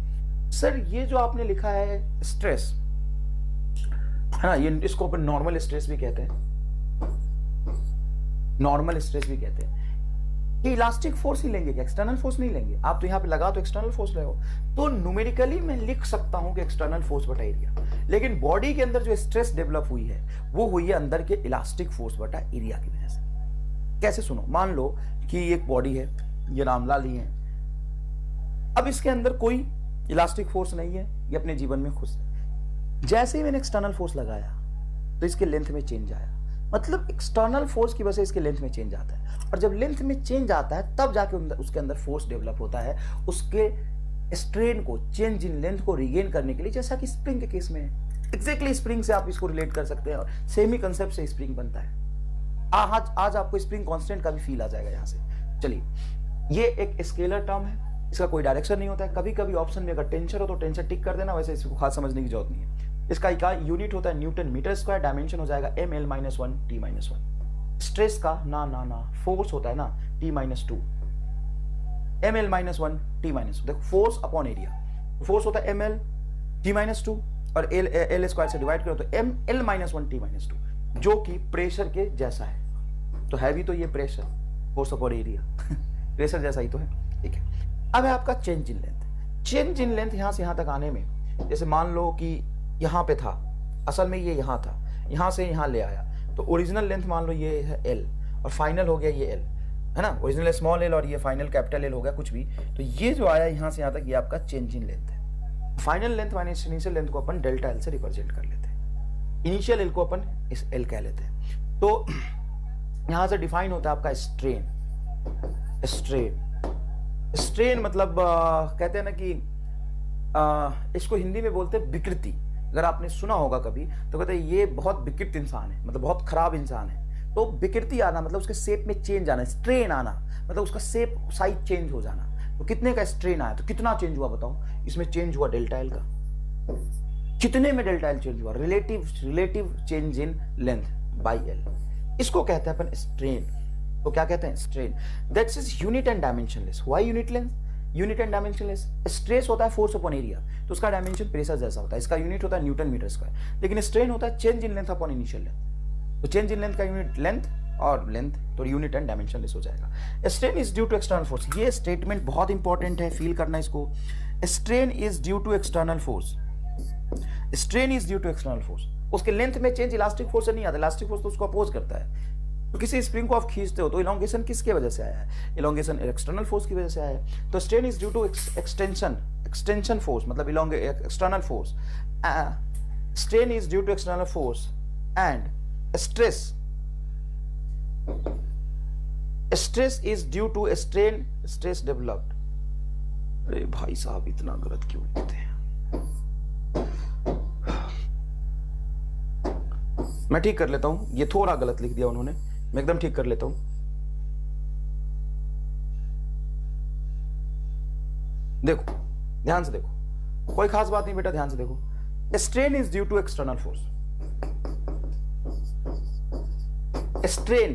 Sir ये जो आपने लिखा है स्ट्रेस है ना, ये इसको अपन नॉर्मल स्ट्रेस भी कहते हैं, नॉर्मल स्ट्रेस भी कहते हैं। ये इलास्टिक फोर्स ही लेंगे क्या? एक्सटर्नल फोर्स नहीं लेंगे। आप तो यहां पे लगा तो एक्सटर्नल फोर्स ले, तो न्यूमेरिकली मैं लिख सकता हूं कि एक्सटर्नल फोर्स बटा एरिया, लेकिन बॉडी के अंदर जो स्ट्रेस डेवलप हुई है वो हुई है अंदर के इलास्टिक फोर्स बटा एरिया की वजह से। कैसे? सुनो, मान लो कि एक बॉडी है, ये रामलाल ही है। अब इसके अंदर कोई इलास्टिक फोर्स नहीं है, ये अपने जीवन में खुश है। जैसे ही मैंने एक्सटर्नल फोर्स लगाया तो इसके लेंथ में चेंज आया, मतलब एक्सटर्नल फोर्स की वजह से इसके लेंथ में चेंज आता है, और जब लेंथ में चेंज आता है तब जाके उसके अंदर फोर्स डेवलप होता है, उसके स्ट्रेन को, चेंज इन लेंथ को रिगेन करने के लिए, जैसा कि स्प्रिंग के केस में है। एग्जैक्टली स्प्रिंग से आप इसको रिलेट कर सकते हैं, और सेम ही कंसेप्ट से स्प्रिंग बनता है। आज आपको स्प्रिंग कांस्टेंट का भी फील आ जाएगा यहां से। चलिए, ये एक स्केलर टर्म है, इसका कोई डायरेक्शन नहीं होता है। कभी कभी ऑप्शन में अगर टेंशन हो तो टेंशन टिक कर देना, वैसे इसको खास समझने की जरूरत नहीं है। इसका इकाई यूनिट होता है न्यूटन मीटर स्क्वायर, डायमेंशन हो जाएगा ml-1 t-1। स्ट्रेस का ना फोर्स होता है ना t-2 ml-1 t-2। देखो फोर्स अपॉन एरिया, फोर्स होता है ml t-2 और l स्क्वायर से डिवाइड करो तो ml-1 t-2, जो कि प्रेशर के जैसा है। तो है भी तो ये pressure, force upon area pressure जैसा ही तो है। ठीक है, अब है आपका change in length. Change in length यहां से यहां तक आने में, जैसे मान लो कि यहां पे था, असल में ये यहां था, यहां से यहां ले आया, तो ओरिजिनल लेंथ मान लो ये है L और फाइनल हो गया ये L, है ना। ओरिजिनल स्मॉल L और ये फाइनल कैपिटल L हो गया, कुछ भी। तो ये जो आया यहां से यहां तक, ये आपका चेंज इन लेंथ है। Final length minus initial length को अपन डेल्टा L से रिप्रेजेंट कर लेते हैं, इनिशियल L को अपन इस L कह लेते हैं। तो यहां से डिफाइन होता है आपका स्ट्रेन। स्ट्रेन मतलब कहते हैं ना कि इसको हिंदी में बोलते हैं विकृति। अगर आपने सुना होगा कभी तो कहते हैं ये बहुत विकृत इंसान है, मतलब बहुत खराब इंसान है। तो विकृति आना मतलब उसके शेप में चेंज आना, स्ट्रेन आना मतलब उसका शेप साइज चेंज हो जाना। तो कितने का स्ट्रेन आया, तो कितना चेंज हुआ बताओ? इसमें चेंज हुआ डेल्टा एल का। कितने में डेल्टा एल चेंज हुआ? Relative change in length by L. इसको कहते हैं अपन स्ट्रेन। तो क्या कहते हैं? Strain. That's is unit and dimensionless. Why unit length? Unit and dimensionless. Stress होता है फोर्स अपॉन एरिया, तो उसका डायमेंशन प्रेशर जैसा होता है, इसका यूनिट होता है न्यूटन मीटर स्क्वायर। लेकिन स्ट्रेन होता है change in length upon initial length. तो चेंज इन लेंथ का यूनिट लेंथ और लेंथ, तो यूनिट एंड डायमेंशनलेस हो जाएगा। Strain is due to external force. ये स्टेटमेंट बहुत इंपॉर्टेंट है, फील करना इसको। Strain is due to external force. Strain is due to external force. उसके लेंथ में चेंज इलास्टिक फोर्स से नहीं आता, इलास्टिक फोर्स तो उसको अपोज करता है। तो किसी स्प्रिंग को आप खींचते हो तो इलोंगेशन किसके वजह से आया है? इलोंगेशन एक्सटर्नल फोर्स की वजह से आया है। तो strain is due to extension force, मतलब external force. Strain is due to external force and stress is due to stress developed. अरे भाई साहब, इतना गलत क्यों लिखते हैं? मैं ठीक कर लेता हूं, ये थोड़ा गलत लिख दिया उन्होंने, मैं एकदम ठीक कर लेता हूं। देखो, ध्यान से देखो, कोई खास बात नहीं बेटा, ध्यान से देखो। Strain is due to external force. Strain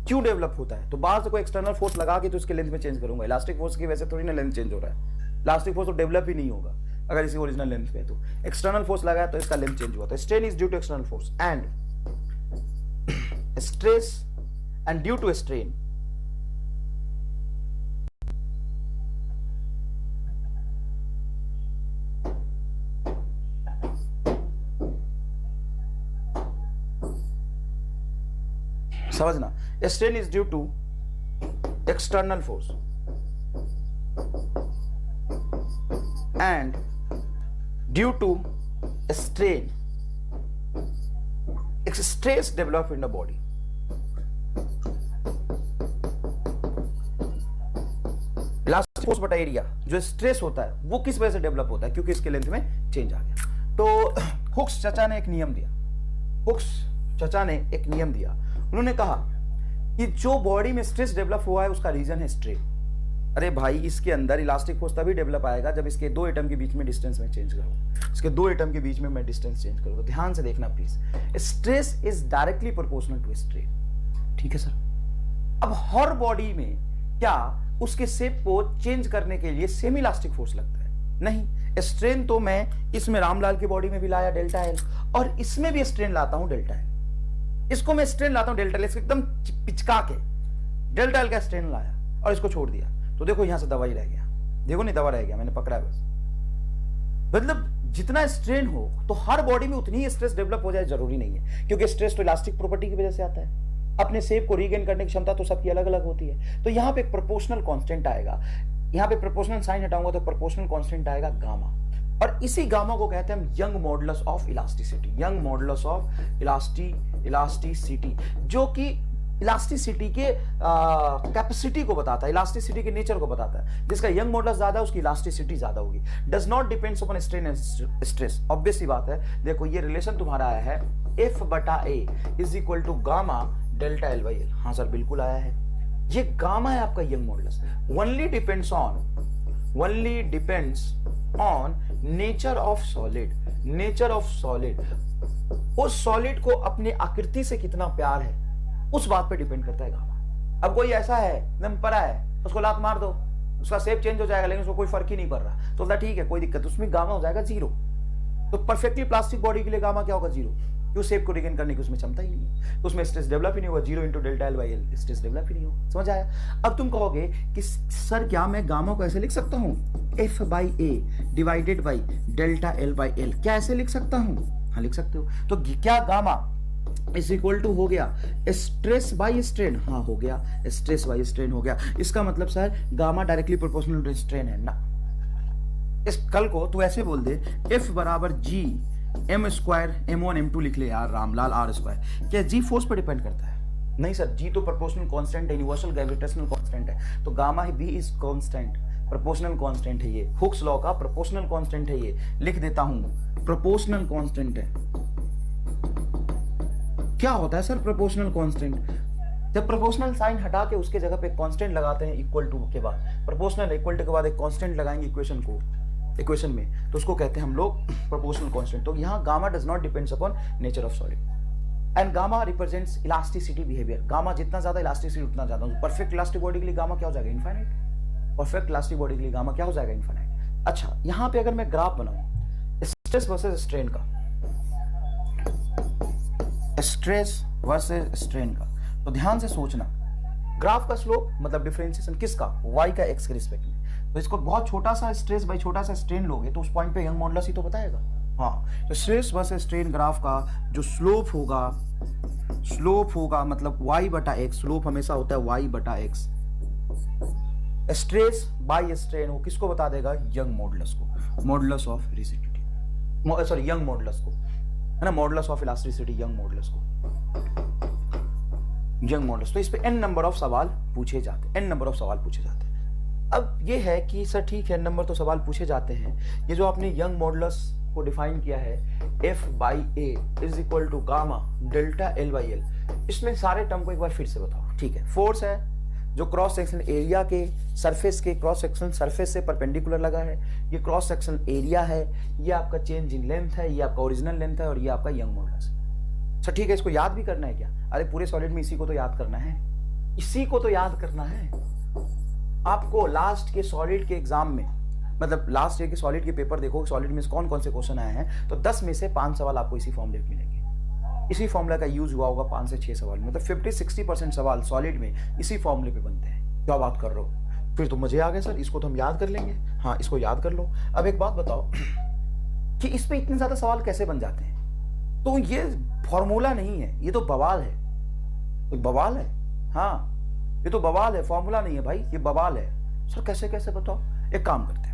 क्यों डेवलप होता है? तो बाहर से कोई एक्सटर्नल फोर्स लगा के तो उसके लेंथ में चेंज करूंगा। इलास्टिक फोर्स की वजह से थोड़ी ना लेंथ चेंज हो रहा है। इलास्टिक फोर्स तो डेवलप ही नहीं होगा अगर इसी ओरिजिनल लेंथ पे। तो एक्सटर्नल फोर्स लगाया तो इसका लेंथ चेंज हुआ। तो strain is due to external force and stress and due to strain समझना, strain is due to external force and due to strain stress develop in the body। Elastic force बटा area जो stress होता है वो किस वजह से develop होता है? क्योंकि इसके लेंथ में चेंज आ गया। तो हुक्स चचा ने एक नियम दिया। हुक्स चचा ने एक नियम दिया। उन्होंने कहा कि जो बॉडी में स्ट्रेस डेवलप हुआ है उसका रीजन है स्ट्रेन। अरे भाई, इसके अंदर इलास्टिक फोर्स तभी डेवलप आएगा जब इसके दो एटम के बीच में डिस्टेंस में चेंज करूँ। इसके दो एटम के बीच में मैं डिस्टेंस चेंज करूँ। तो ध्यान से देखना please, stress is directly proportional to strain. ठीक है सर। अब हर बॉडी में क्या उसके शेप को चेंज करने के लिए सेम इलास्टिक फोर्स लगता है? नहीं। स्ट्रेन तो मैं इसमें रामलाल की बॉडी में भी लाया डेल्टा एल, और इसमें भी स्ट्रेन लाता हूं डेल्टा एल। इसको मैं स्ट्रेन लाता हूं डेल्टा एल, इसको एकदम पिचका के डेल्टा एल का स्ट्रेन लाया और इसको छोड़ दिया। तो देखो यहां से दवा ही रह गया। देखो नहीं, दवा रह गया, मैंने पकड़ा है बस। मतलब जितना स्ट्रेन हो तो हर बॉडी में उतनी ही स्ट्रेस डेवलप हो जाए जरूरी नहीं है, क्योंकि स्ट्रेस तो इलास्टिक प्रॉपर्टी की वजह से आता है। अपने शेप को रीगेन करने की क्षमता तो सबकी अलग अलग होती है। तो यहां पे एक प्रोपोर्शनल कांस्टेंट आएगा। यहां पे प्रोपोर्शनल साइन हटाऊंगा तो प्रोपोर्शनल कांस्टेंट आएगा गामा, और इसी गामा को कहते हैं हम young modulus of elasticity. Young modulus of elasticity, जो कि इलास्टिसिटी के कैपेसिटी को बताता है, इलास्टिसिटी के नेचर को बताता है। जिसका यंग मॉडुलस ज्यादा है उसकी इलास्टिसिटी ज्यादा होगी। Does not depends upon strain and stress. Obvious सी बात है। देखो ये रिलेशन तुम्हारा आया है F बटा A is equal to gamma delta L by L. हाँ सर, बिल्कुल आया है। ये गामा है आपका Young modulus. Only depends on nature of solid. Nature of solid, उस सॉलिड को अपने आकृति से कितना प्यार है उस बात पे डिपेंड करता है गामा। अब कोई ऐसा है एकदम परा है, उसको लात मार दो, उसका शेप चेंज हो जाएगा, लेकिन उसको कोई फर्क ही नहीं पड़ रहा, तो ठीक है कोई दिक्कत, उसमें गामा हो जाएगा 0। तो परफेक्टली प्लास्टिक बॉडी के लिए गामा क्या होगा? 0, क्यों? शेप को रिगेन करने की उसमें क्षमता ही नहीं है, तो उसमें स्ट्रेस डेवलप ही नहीं होगा। 0 into delta L by L, stress develop ही नहीं होगा। समझ आया? अब तुम कहोगे कि सर क्या मैं गामा को ऐसे लिख सकता हूं, F by A divided by delta L by L, क्या ऐसे लिख सकता हूं? हाँ लिख सकते हो। तो क्या गामा इज इक्वल टू हो गया स्ट्रेस बाई स्ट्रेन? हाँ हो गया, स्ट्रेस बाई स्ट्रेन हो गया। इसका मतलब sir gamma directly proportional to strain है ना। इस कल को तू ऐसे बोल दे F बराबर G M square M1 M2 लिख ले यार रामलाल R स्क्वायर। क्या G फोर्स पर डिपेंड करता है? नहीं सर, G तो प्रोपोर्शनल कांस्टेंट है, यूनिवर्सल ग्रेविटेशनल कांस्टेंट है। तो गामा भी इज कांस्टेंट, प्रोपोर्शनल कांस्टेंट है। ये हुक्स लॉ का प्रोपोर्शनल कांस्टेंट है। ये लिख देता हूं, प्रोपोर्शनल कांस्टेंट है। क्या होता है सर प्रोपोर्शनल कांस्टेंट? जब प्रोपोर्शनल साइन हटा के उसके जगह पे कांस्टेंट लगाते हैं इक्वल टू के बाद, प्रोपोर्शनल इक्वल टू के बाद एक कांस्टेंट लगाएंगे इक्वेशन को, इक्वेशन में, तो उसको कहते हैं हम लोग प्रोपोर्शनल कांस्टेंट। तो यहाँ gamma does not depends upon nature of solid and gamma represents elasticity behaviour. Gamma जितना ज्यादा इलास्टिसिटी उतना ज्यादा। परफेक्ट इलास्टिक बॉडी के लिए गामा क्या हो जाएगा? इनफाइनाइट। परफेक्ट इलास्टिक बॉडी के लिए गामा क्या हो जाएगा? इनफाइनाइट। अच्छा, यहाँ पे अगर मैं ग्राफ बनाऊं स्ट्रेस वर्सेस स्ट्रेन का, स्ट्रेस वर्सेस स्ट्रेन का, तो ध्यान से सोचना, ग्राफ का स्लोप मतलब डिफरेंशिएशन किसका? y का x के रिस्पेक्ट में। तो इसको बहुत छोटा सा स्ट्रेस बाई छोटा सा स्ट्रेन लोगे तो उस पॉइंट पे यंग मॉडुलस ही तो बताएगा। हाँ, तो स्ट्रेस वर्सेस स्ट्रेन ग्राफ का जो स्लोप होगा मतलब y बटा x, स्लोप हमेशा होता है y बटा x। स्ट्रेस बाई स्ट्रेन वो किसको बता देगा? यंग मॉडुलस को, modulus of rigidity, sorry young modulus को, है ना, modulus of elasticity, young modulus को, यंग मॉडुलस। तो इस पे n नंबर ऑफ सवाल पूछे जाते हैं, n नंबर ऑफ सवाल पूछे जाते हैं। अब ये है कि सर ठीक है, n नंबर तो सवाल पूछे जाते हैं, ये जो आपने यंग मॉडुलस को डिफाइन किया है F by A is equal to gamma delta L by L, इसमें सारे टर्म को एक बार फिर से बताओ। ठीक है, फोर्स है जो क्रॉस सेक्शन एरिया के सरफेस के क्रॉस सेक्शन सरफेस से परपेंडिकुलर लगा है, ये क्रॉस सेक्शन एरिया है, ये आपका चेंज इन लेंथ है, ये आपका ओरिजिनल लेंथ है और ये आपका यंग मॉडुलस है। अच्छा ठीक है, इसको याद भी करना है क्या? अरे पूरे सॉलिड में इसी को तो याद करना है, इसी को तो याद करना है आपको। लास्ट के सॉलिड के एग्जाम में, मतलब लास्ट ईयर के सॉलिड के पेपर देखो, सॉलिड में कौन कौन से क्वेश्चन आए हैं, तो 10 में से 5 सवाल आपको इसी फॉर्मूले में मिलेंगे। इसी फॉर्मूला का यूज हुआ होगा 5 से 6 सवाल, मतलब 50-60% सवाल सॉलिड में इसी फॉर्मूले पे बनते हैं। क्या बात कर रहे हो? फिर तो मजे आ गए सर, इसको तो हम याद कर लेंगे। हाँ, इसको याद कर लो। अब एक बात बताओ कि इस पे इतने ज्यादा सवाल कैसे बन जाते हैं? तो ये फॉर्मूला नहीं है, ये तो बवाल है, तो बवाल है। हाँ, ये तो बवाल है, फॉर्मूला नहीं है भाई, ये बवाल है। सर कैसे कैसे बताओ? एक काम करते हैं,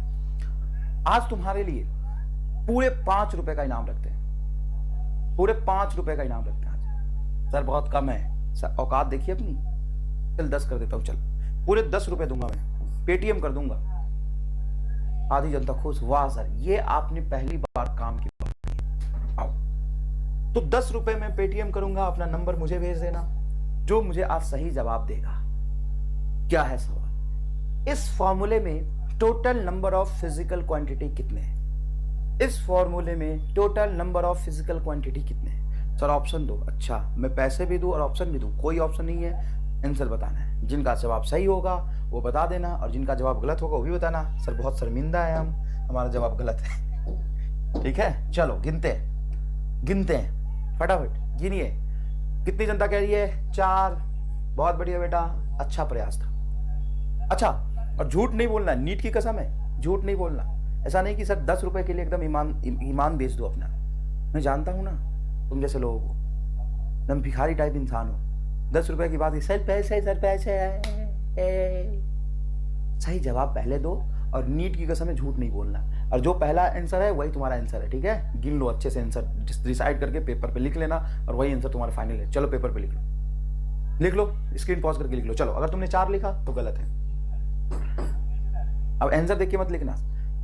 आज तुम्हारे लिए पूरे 5 रुपए का इनाम रखते हैं, पूरे 5 रुपए का इनाम रखते हैं आज। सर बहुत कम है सर, औकात देखिए अपनी। चल 10 कर देता हूँ, चल पूरे 10 रुपए दूंगा मैं, पेटीएम कर दूंगा। आधी जनता खुश। वाह सर, ये आपने पहली बार काम की बात की। आओ, तो 10 रुपए में पेटीएम करूंगा, अपना नंबर मुझे भेज देना, जो मुझे आज सही जवाब देगा। क्या है सवाल? इस फॉर्मूले में total number of physical quantity कितने हैं? इस फॉर्मूले में total number of physical quantity कितने हैं? सर ऑप्शन दो। अच्छा, मैं पैसे भी दूं और ऑप्शन भी दूं? कोई ऑप्शन नहीं है, आंसर बताना है। जिनका जवाब सही होगा वो बता देना और जिनका जवाब गलत होगा वो भी बताना। सर बहुत शर्मिंदा है हम, हमारा जवाब गलत है। ठीक है, चलो गिनते हैं फटाफट, गिनिए। कितनी जनता कह रही है? 4। बहुत बढ़िया बेटा, अच्छा प्रयास था। अच्छा, और झूठ नहीं बोलना, नीट की कसम है, झूठ नहीं बोलना। ऐसा नहीं कि सर 10 रुपए के लिए एकदम ईमान बेच दो अपना। मैं जानता हूं ना तुम जैसे लोगों को, एकदम भिखारी टाइप इंसान हो। 10 रुपए की बात, सर पैसे सही जवाब पहले दो और नीट की कसम है झूठ नहीं बोलना। और जो पहला आंसर है वही तुम्हारा आंसर है। ठीक है, गिन लो अच्छे से, आंसर डिसाइड करके पेपर पे लिख लेना और वही आंसर तुम्हारा फाइनल है। चलो पेपर पे लिख लो, स्क्रीन पॉज करके लिख लो। चलो, अगर तुमने 4 लिखा तो गलत है, अब आंसर देख के मत लिखना।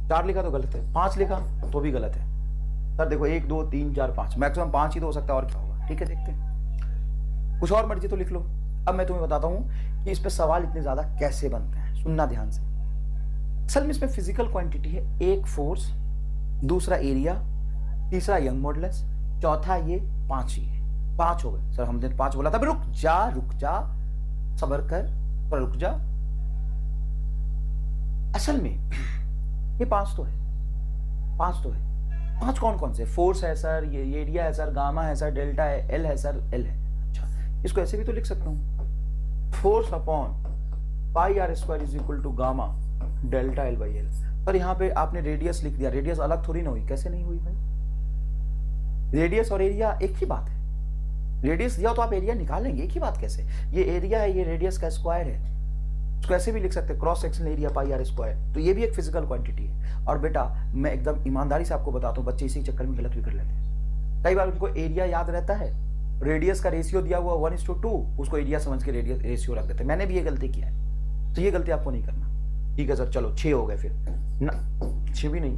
4 लिखा तो गलत है, 5 लिखा तो भी गलत है। सर देखो 1 2 3 4 5, मैक्सिमम 5 ही तो हो सकता है, और क्या होगा? ठीक है, देखते हैं, कुछ और मर्जी तो लिख लो। अब मैं तुम्हें बताता हूं कि इस पे सवाल इतने ज्यादा कैसे बनते हैं, सुनना ध्यान से। असल में इसमें फिजिकल क्वांटिटी है, एक फोर्स, दूसरा एरिया, तीसरा यंग मॉडुलस, चौथा ये, 5 ही है। 5 हो गए सर, हमने 5 बोला था। रुक जा, सबर कर, पर रुक जा। असल में ये 5 तो है, 5 तो है। 5 कौन कौन से? फोर्स है सर, ये एरिया है सर, गामा है सर, डेल्टा है, एल है सर, एल है। अच्छा, इसको ऐसे भी तो लिख सकता हूं, force upon pi r square is equal to gamma delta L by L. पर यहाँ पे आपने रेडियस लिख दिया, रेडियस अलग थोड़ी ना हुई। कैसे नहीं हुई भाई? रेडियस और एरिया एक ही बात है। रेडियस दिया तो आप एरिया निकालेंगे, एक ही बात कैसे? ये एरिया है, ये रेडियस का स्क्वायर है। इसको ऐसे भी लिख सकते हैं, cross section area pi r square. तो ये भी एक फिजिकल क्वांटिटी है। और बेटा मैं एकदम ईमानदारी से आपको बताता हूँ, बच्चे इसी चक्कर में गलत भी कर लेते हैं। कई बार उनको एरिया याद रहता है, रेडियस का रेशियो दिया हुआ 1:2, उसको एरिया समझ के रेडियस रेशियो रख देते हैं। मैंने भी ये गलती किया है, तो ये गलती आपको नहीं करना। ठीक है सर, चलो 6 हो गए फिर ना, 6 भी नहीं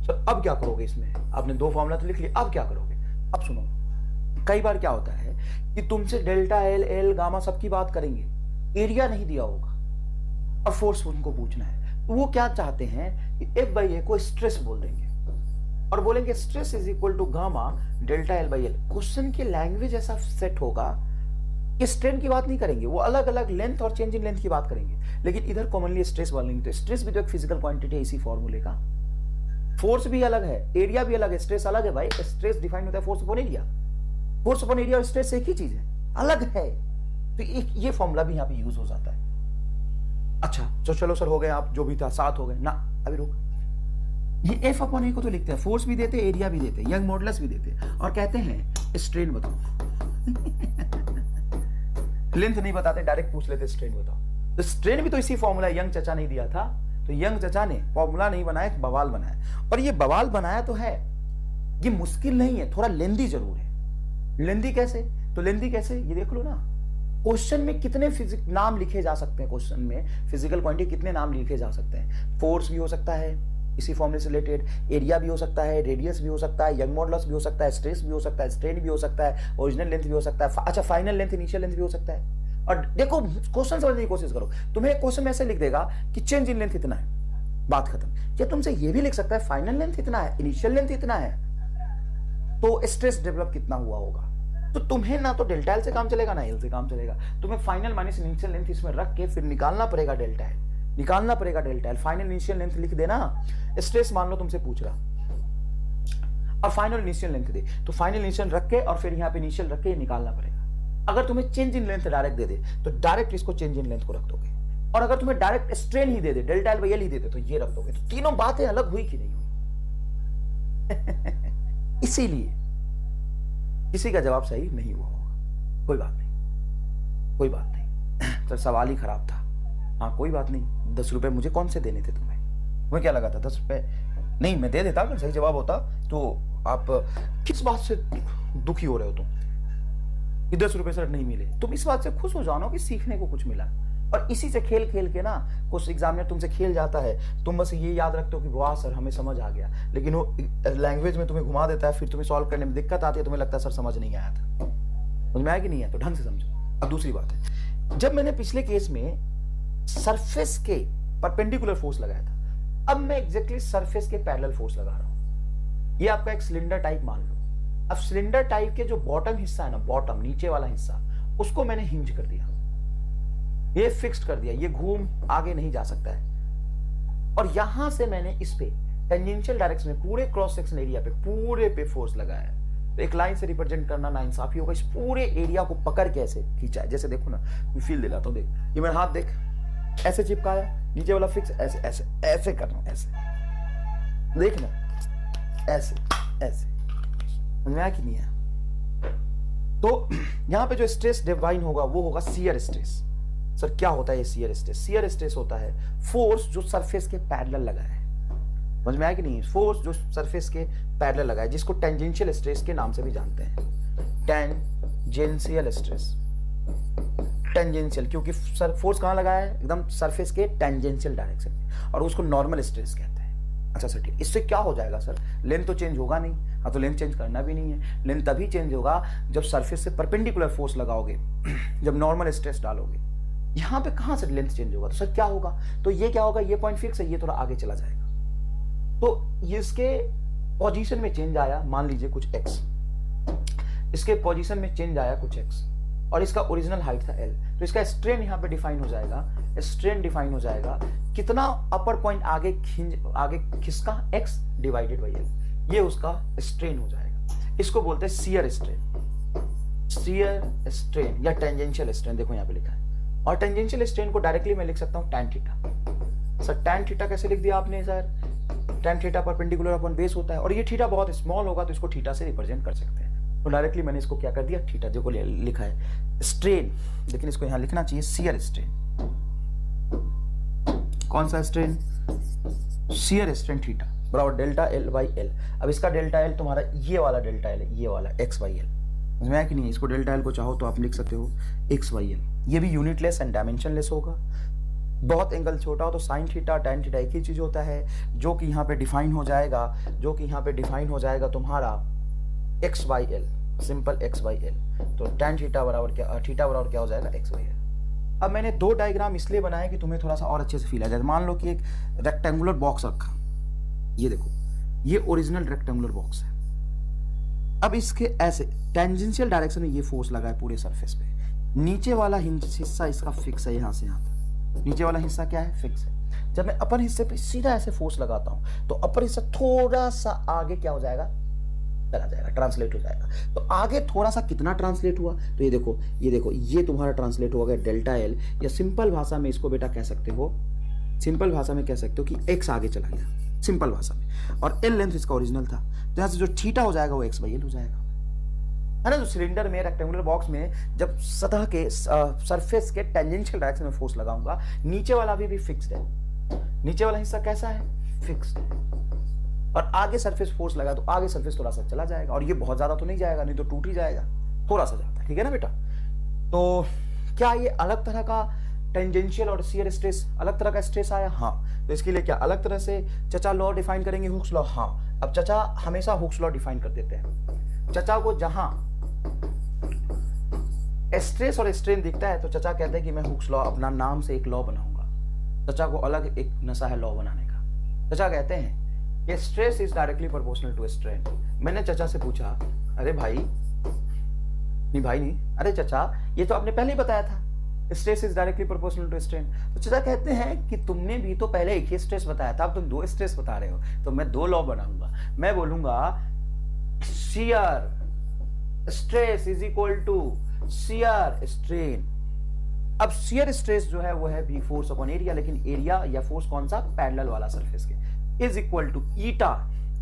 सर। अब क्या करोगे इसमें? आपने 2 फॉर्मूला तो लिख लिया, अब क्या करोगे? अब सुनो, कई बार क्या होता है कि तुमसे डेल्टा एल, एल, गामा सबकी बात करेंगे, एरिया नहीं दिया होगा और फोर्स उनको पूछना है। वो क्या चाहते हैं कि एफ बाई ए को स्ट्रेस बोल देंगे और बोलेंगे stress is equal to gamma delta L by L. Question की लैंग्वेज ऐसा सेट होगा कि स्ट्रेन की बात नहीं करेंगे, वो अलग अलग लेंथ और चेंज इन लेंथ की बात करेंगे, लेकिन इधर कॉमनली स्ट्रेस बोलेंगे। तो स्ट्रेस भी तो एक फिजिकल क्वांटिटी है इसी फॉर्मूले का। फोर्स भी अलग है, एरिया भी अलग है, स्ट्रेस अलग है भाई। स्ट्रेस डिफाइन होता है force upon area, force upon area और स्ट्रेस एक ही चीज है, अलग है। तो ये फॉर्मूला भी यहां पे यूज हो जाता है। अच्छा तो चलो सर हो गए, आप जो भी था 7 हो गए ना, अभी रुक। ये एफ अपॉन ए को तो लिखते हैं, फोर्स भी देते, एरिया भी देते, यंग मॉडुलस भी देते और कहते हैं स्ट्रेन बताओ। लेंथ नहीं बताते, डायरेक्ट पूछ लेते स्ट्रेन बताओ। तो स्ट्रेन भी तो इसी फॉर्मूला यंग चचा नहीं दिया था, तो यंग चचा ने फॉर्मूला नहीं बनाया, बवाल बनाया। और ये बवाल बनाया तो है, ये मुश्किल नहीं है, थोड़ा लेंदी जरूर है। लेंदी कैसे? तो लेंदी कैसे, ये देख लो ना। क्वेश्चन में कितने नाम लिखे जा सकते हैं, क्वेश्चन में फिजिकल क्वांटिटी कितने नाम लिखे जा सकते हैं। फोर्स भी हो सकता है इसी फॉर्मूले से रिलेटेड, एरिया भी हो सकता है, रेडियस भी हो सकता है, यंग मॉडुलस भी हो सकता है, स्ट्रेस भी हो सकता है, स्ट्रेन भी हो सकता है, ओरिजिनल लेंथ भी हो सकता है, अच्छा फाइनल लेंथ, इनिशियल लेंथ भी हो सकता है। और देखो क्वेश्चन समझने की कोशिश करो, तुम्हें क्वेश्चन में ऐसे लिख देगा कि चेंज इन लेंथ इतना है, बात खत्म। या तुमसे ये भी लिख सकता है फाइनल लेंथ इतना है, इनिशियल लेंथ इतना है, तो स्ट्रेस डेवलप कितना हुआ होगा। तो तुम्हें ना तो डेल्टा एल से काम चलेगा ना एल से काम चलेगा, तुम्हें फाइनल माइनस इनिशियल लेंथ इसमें रख के फिर निकालना पड़ेगा डेल्टा एल, निकालना पड़ेगा delta L. Final initial length लिख देना, स्ट्रेस मान लो तुमसे पूछ रहा और फाइनल इनिशियल लेंथ दे, तो फाइनल इनिशियल रख के और फिर यहाँ पे इनिशियल रख के निकालना पड़ेगा। अगर तुम्हें चेंज इन लेंथ डायरेक्ट दे दे तो डायरेक्ट इसको चेंज इन लेंथ को रख दोगे, और अगर तुम्हें डायरेक्ट स्ट्रेन ही दे दे, डेल्टा एल बाई एल ही दे दे, तो ये रख दोगे। तो तीनों बातें अलग हुई कि नहीं हुई? इसीलिए किसी का जवाब सही नहीं हुआ होगा, कोई बात नहीं, कोई बात नहीं। तो सवाल ही खराब था, हाँ कोई बात नहीं। 10 रुपए मुझे कौन से देने थे तुम्हें क्या लगा था 10 रुपए नहीं मैं दे देता अगर सही जवाब होता। तो आप किस बात से दुखी हो रहे हो तुम कि 10 रुपए सर नहीं मिले? तुम इस बात से खुश हो जाओ ना कि सीखने को कुछ मिला। और इसी से खेल खेल के ना कुछ एग्जामिनर तुमसे खेल जाता है, तुम बस ये याद रखते हो कि वाह सर हमें समझ आ गया, लेकिन वो लैंग्वेज में तुम्हें घुमा देता है, फिर तुम्हें सॉल्व करने में दिक्कत आती है, तुम्हें लगता है सर समझ नहीं आया था। समझ में आया कि नहीं है? तो ढंग से समझो। अब दूसरी बात है, जब मैंने पिछले केस में सरफेस के परपेंडिकुलर फोर्स लगाया था, अब मैं एग्जैक्टली सरफेस के पैरेलल फोर्स लगा रहा हूं। ये आपका एक सिलेंडर टाइप मान लो। अब सिलेंडर टाइप के जो बॉटम हिस्सा है ना, बॉटम नीचे वाला हिस्सा, उसको मैंने हिंज कर दिया, ये फिक्स्ड कर दिया, ये घूम आगे नहीं जा सकता है। और यहां से मैंने इस पे टेंजेंशियल डायरेक्शन में पूरे क्रॉस सेक्शन एरिया पे पूरे पे फोर्स लगाया है। तो एक लाइन से रिप्रेजेंट करना नाइंसाफी होगा। इस पूरे एरिया को पकड़ के ऐसे खींचा है, जैसे देखो ना मैं फील दिलाता हूं, देख ये मेरा हाथ देख, ऐसे चिपकाया, नीचे वाला फिक्स, ऐसे ऐसे ऐसे करना, ऐसे देखना, ऐसे ऐसे। समझ में आया कि नहीं आया? तो यहां पे जो स्ट्रेस डिफाइन होगा वो होगा शियर स्ट्रेस। सर क्या होता है ये शियर स्ट्रेस? शियर स्ट्रेस होता है फोर्स जो सरफेस के पैरेलल लगा है। समझ में आया कि नहीं? फोर्स जो सरफेस के पैरेलल लगा है, जिसको टेंजेंशियल स्ट्रेस के नाम से भी जानते हैं। टेंजेंशियल स्ट्रेस, टेंजेंशियल क्योंकि सर फोर्स कहां लगा है? एकदम सरफेस के टेंजेंशियल डायरेक्शन में, और उसको नॉर्मल स्ट्रेस कहते हैं। अच्छा सर ठीक, इससे क्या हो जाएगा सर? लेंथ तो चेंज होगा नहीं। हाँ तो लेंथ चेंज करना भी नहीं है। लेंथ तभी चेंज होगा जब सरफेस से परपेंडिकुलर फोर्स लगाओगे, जब नॉर्मल स्ट्रेस डालोगे। यहां पे कहां से लेंथ चेंज होगा? तो सर क्या होगा? तो ये क्या होगा? ये पॉइंट फिक्स है, ये थोड़ा आगे चला जाएगा। तो इसके पोजीशन में चेंज आया, मान लीजिए कुछ x, इसके पोजीशन में चेंज आया कुछ x, और इसका ओरिजिनल हाइट था l, तो इसका स्ट्रेन यहां पे डिफाइन हो जाएगा। स्ट्रेन डिफाइन हो जाएगा कितना अपर पॉइंट आगे खिसका, x डिवाइडेड बाई l, ये उसका स्ट्रेन हो जाएगा। इसको बोलते हैं शियर स्ट्रेन, शियर स्ट्रेन या टेंजेंशियल स्ट्रेन। देखो यहां पे लिखा है। और टेंजेंशियल स्ट्रेन को डायरेक्टली मैं लिख सकता हूं tan theta. Sir tan theta कैसे लिख दिया आपने sir? tan theta perpendicular upon base होता है, और ये थीटा बहुत स्मॉल होगा तो इसको थीटा से रिप्रेजेंट कर सकते हैं। तो डायरेक्टली मैंने इसको क्या कर दिया? थीटा, जो को लिखा है स्ट्रेन, लेकिन इसको यहां लिखना चाहिए शियर स्ट्रेन। कौन सा स्ट्रेन? शियर स्ट्रेन थीटा बराबर डेल्टा एल बाई एल। अब इसका डेल्टा एल तुम्हारा ये वाला डेल्टा एल है, ये वाला एक्स बाई एल। समझ में आया कि नहीं? इसको डेल्टा एल को चाहो तो आप लिख सकते हो एक्स बाई एल। ये भी यूनिटलेस एंड डायमेंशनलेस होगा। बहुत एंगल छोटा हो तो साइन थीटा टैन थीटा एक ही चीज होता है, जो कि यहाँ पे डिफाइन हो जाएगा, जो कि यहाँ पे डिफाइन हो जाएगा तुम्हारा x by L, simple x by L. तो टैन थीटा बराबर क्या, थीटा बराबर क्या हो जाएगा? X by L. अब मैंने दो डायग्राम इसलिए बनाए कि तुम्हें थोड़ा सा और अच्छे से फील आ जाए। मान लो कि एक रेक्टेंगुलर बॉक्स रखा, ये देखो, ये ओरिजिनल रेक्टेंगुलर बॉक्स है। अब इसके ऐसे टेंजेंशियल डायरेक्शन में ये फोर्स लगा है पूरे सरफेस पे। नीचे वाला हिस्सा इसका फिक्स है, यहां से यहां तक नीचे वाला हिस्सा क्या है, फिक्स है। जब मैं अपर हिस्से पे सीधा ऐसे फोर्स लगाता हूं तो अपर हिस्सा थोड़ा सा आगे क्या हो जाएगा, चला जाएगा, ट्रांसलेट हो जाएगा। तो आगे थोड़ा सा कितना ट्रांसलेट हुआ, तो ये देखो, ये देखो, ये तुम्हारा ट्रांसलेट हो गया डेल्टा एल, या सिंपल भाषा में इसको बेटा कह सकते हो, सिंपल भाषा में कह सकते हो कि एक्स आगे चला गया, सिंपल भाषा में। और एल लेंथ इसका ओरिजिनल था, तो यहां से जो थीटा हो जाएगा वो एक्स बाई एल हो जाएगा, है ना। तो सिलेंडर में, रेक्टेंगुलर बॉक्स में जब सतह के सरफेस के टेंजेंशियल डायरेक्शन में फोर्स लगाऊंगा, नीचे वाला भी फिक्स्ड है, नीचे वाला हिस्सा कैसा है, फिक्स्ड है, और आगे सरफेस फोर्स लगा तो आगे सरफेस थोड़ा सा चला जाएगा, और ये बहुत ज्यादा तो नहीं जाएगा, नहीं तो टूट ही जाएगा, थोड़ा सा जाता है, ठीक है ना बेटा। तो क्या ये अलग तरह का टेंजेंशियल और शियर स्ट्रेस, अलग तरह का स्ट्रेस आया, हाँ। तो इसके लिए क्या अलग तरह से चचा लॉ डिफाइन करेंगे, हुक्स लॉ, हाँ। अब चचा हमेशा हुक्स लॉ डिफाइन कर देते हैं। चचा को जहां स्ट्रेस और स्ट्रेन दिखता है तो चचा कहते हैं कि मैं हुक्स लॉ, अपना नाम से एक लॉ बनाऊंगा। चचा को अलग एक नशा है लॉ बनाने का। चचा कहते हैं कि stress is directly proportional to strain. मैंने चचा से पूछा, अरे भाई नहीं, अरे चचा ये तो आपने पहले ही बताया था, stress is directly proportional to strain. तो चचा कहते हैं कि तुमने भी तो पहले एक ही स्ट्रेस बताया था, अब तुम दो स्ट्रेस बता रहे हो, तो मैं दो लॉ बनाऊंगा। मैं बोलूंगा shear stress is equal to shear strain. अब शियर स्ट्रेस जो है वो है बी फोर्स अपॉन एरिया, लेकिन एरिया या फोर्स कौन सा, पैरेलल वाला सरफेस के, is equal to eta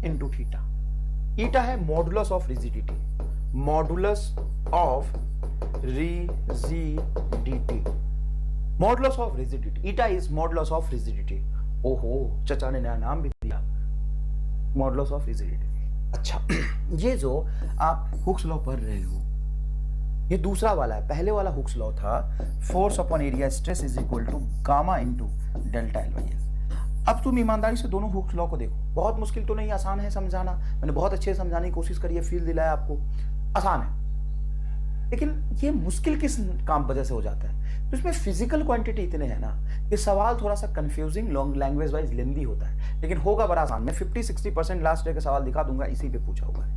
into theta. Eta है modulus of rigidity, modulus of rigidity, modulus of rigidity, eta is modulus of rigidity. ओहो, चचा ने नया नाम भी दिया, मॉडुलस ऑफ रिजिडिटी। अच्छा, ये जो आप हुक्स लॉ पढ़ रहे हो ये दूसरा वाला है। पहले वाला हुक्स लॉ था force upon area stress is equal to gamma into delta L by L. अब तुम ईमानदारी से दोनों हुक्स लॉ को देखो, बहुत मुश्किल तो नहीं, आसान है समझाना, मैंने बहुत अच्छे से समझाने की कोशिश करी है, फील दिलाया आपको, आसान है। लेकिन ये मुश्किल किस काम वजह से हो जाता है, तो इसमें फिजिकल क्वांटिटी इतने हैं ना, ये सवाल थोड़ा सा कंफ्यूजिंग, लॉन्ग लैंग्वेज वाइज लेंदी होता है, लेकिन होगा बड़ा आसान। मैं 50-60% लास्ट डे का सवाल दिखा दूंगा, इसी पे पूछा हुआ है,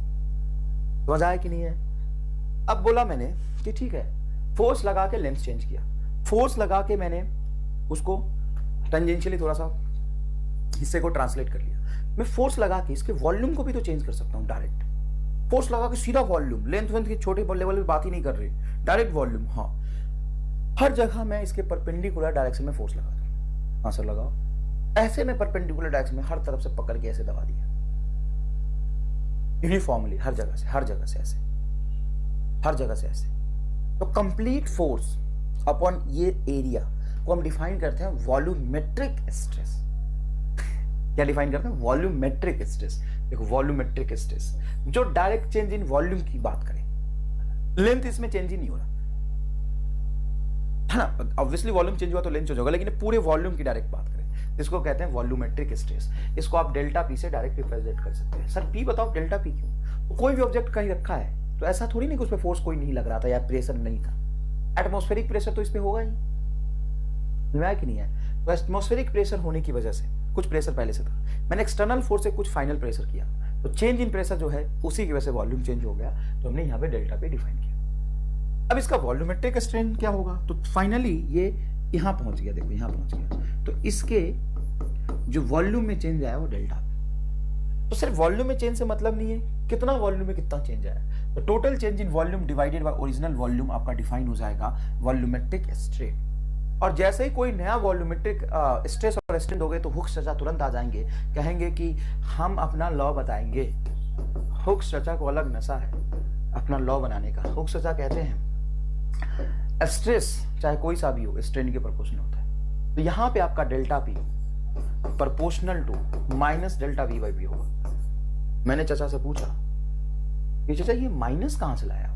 समझ आया कि नहीं है। अब बोला मैंने कि ठीक है, फोर्स लगा के लेंथ चेंज किया, फोर्स लगा के मैंने उसको टेंजेंशियली थोड़ा सा हिस्से को ट्रांसलेट कर लिया। मैं फोर्स लगा के इसके वॉल्यूम को भी तो चेंज कर सकता हूं डायरेक्ट, फोर्स लगा के सीधा वॉल्यूम, लेंथ वेंथ की छोटे लेवल पे बात ही नहीं कर रही, डायरेक्ट वॉल्यूम। हाँ, हर जगह मैं इसके परपेंडिकुलर डायरेक्शन में फोर्स लगा दूं। हाँ सर लगाओ, ऐसे में परपेंडिकुलर डायरेक्शन में हर तरफ से पकड़ के ऐसे दबा दिया यूनिफॉर्मली, हर जगह से ऐसे, हर जगह से ऐसे। तो कंप्लीट फोर्स अपॉन ये एरिया को हम डिफाइन करते हैं वॉल्यूमेट्रिक स्ट्रेस। क्या डिफाइन करते हैं, वॉल्यूमेट्रिक स्ट्रेस। देखो वॉल्यूमेट्रिक स्ट्रेस जो डायरेक्ट चेंज इन वॉल्यूम की बात करें, लेंथ इसमें चेंज ही नहीं हो रहा है ना, ऑब्वियसली वॉल्यूम चेंज हुआ तो लेंथ चेंज होगा, लेकिन पूरे वॉल्यूम की डायरेक्ट बात करें, इसको कहते हैं वॉल्यूमेट्रिक स्ट्रेस। इसको आप डेल्टा पी से डायरेक्ट रिप्रेजेंट कर सकते हैं। सर पी बताओ, डेल्टा पी क्यों? तो कोई भी ऑब्जेक्ट कहीं रखा है तो ऐसा थोड़ी नहीं कि उस पर फोर्स कोई नहीं लग रहा था या प्रेशर नहीं था, एटमॉस्फेरिक प्रेशर तो इस पे होगा ही, है कि नहीं है। तो एटमॉस्फेरिक प्रेशर होने की वजह से कुछ प्रेशर पहले से था, मैंने एक्सटर्नल फोर्स से कुछ फाइनल प्रेशर किया, तो चेंज इन प्रेशर जो है उसी की वजह से वॉल्यूम चेंज हो गया, तो हमने यहाँ पे डेल्टा पे डिफाइन किया। अब इसका वॉल्यूमेट्रिक स्ट्रेन क्या होगा, तो फाइनली ये यहाँ पहुंच गया, देखो यहाँ पहुंच गया, तो इसके जो वॉल्यूम में चेंज आया वो डेल्टा। तो सिर्फ वॉल्यूम में चेंज से मतलब नहीं है कितना वॉल्यूम में कितना चेंज आया, तो total change in volume divided by original volume आपका डिफाइन हो जाएगा वॉल्यूमेट्रिक स्ट्रेन। और जैसे ही कोई नया वॉल्यूमेट्रिक स्ट्रेस और स्ट्रेन दोगे तो हुक्स चाचा तुरंत आ जाएंगे, कहेंगे कि हम अपना लॉ बताएंगे। हुक्स चाचा को अलग नशा है अपना लॉ बनाने का। हुक्स चाचा कहते हैं स्ट्रेस चाहे कोई सा भी हो स्ट्रेन के प्रोपोर्शनल होता है, तो यहाँ पे आपका delta P proportional to minus delta V by B होगा। मैंने चाचा से पूछा कि चाचा ये माइनस कहां से लाया,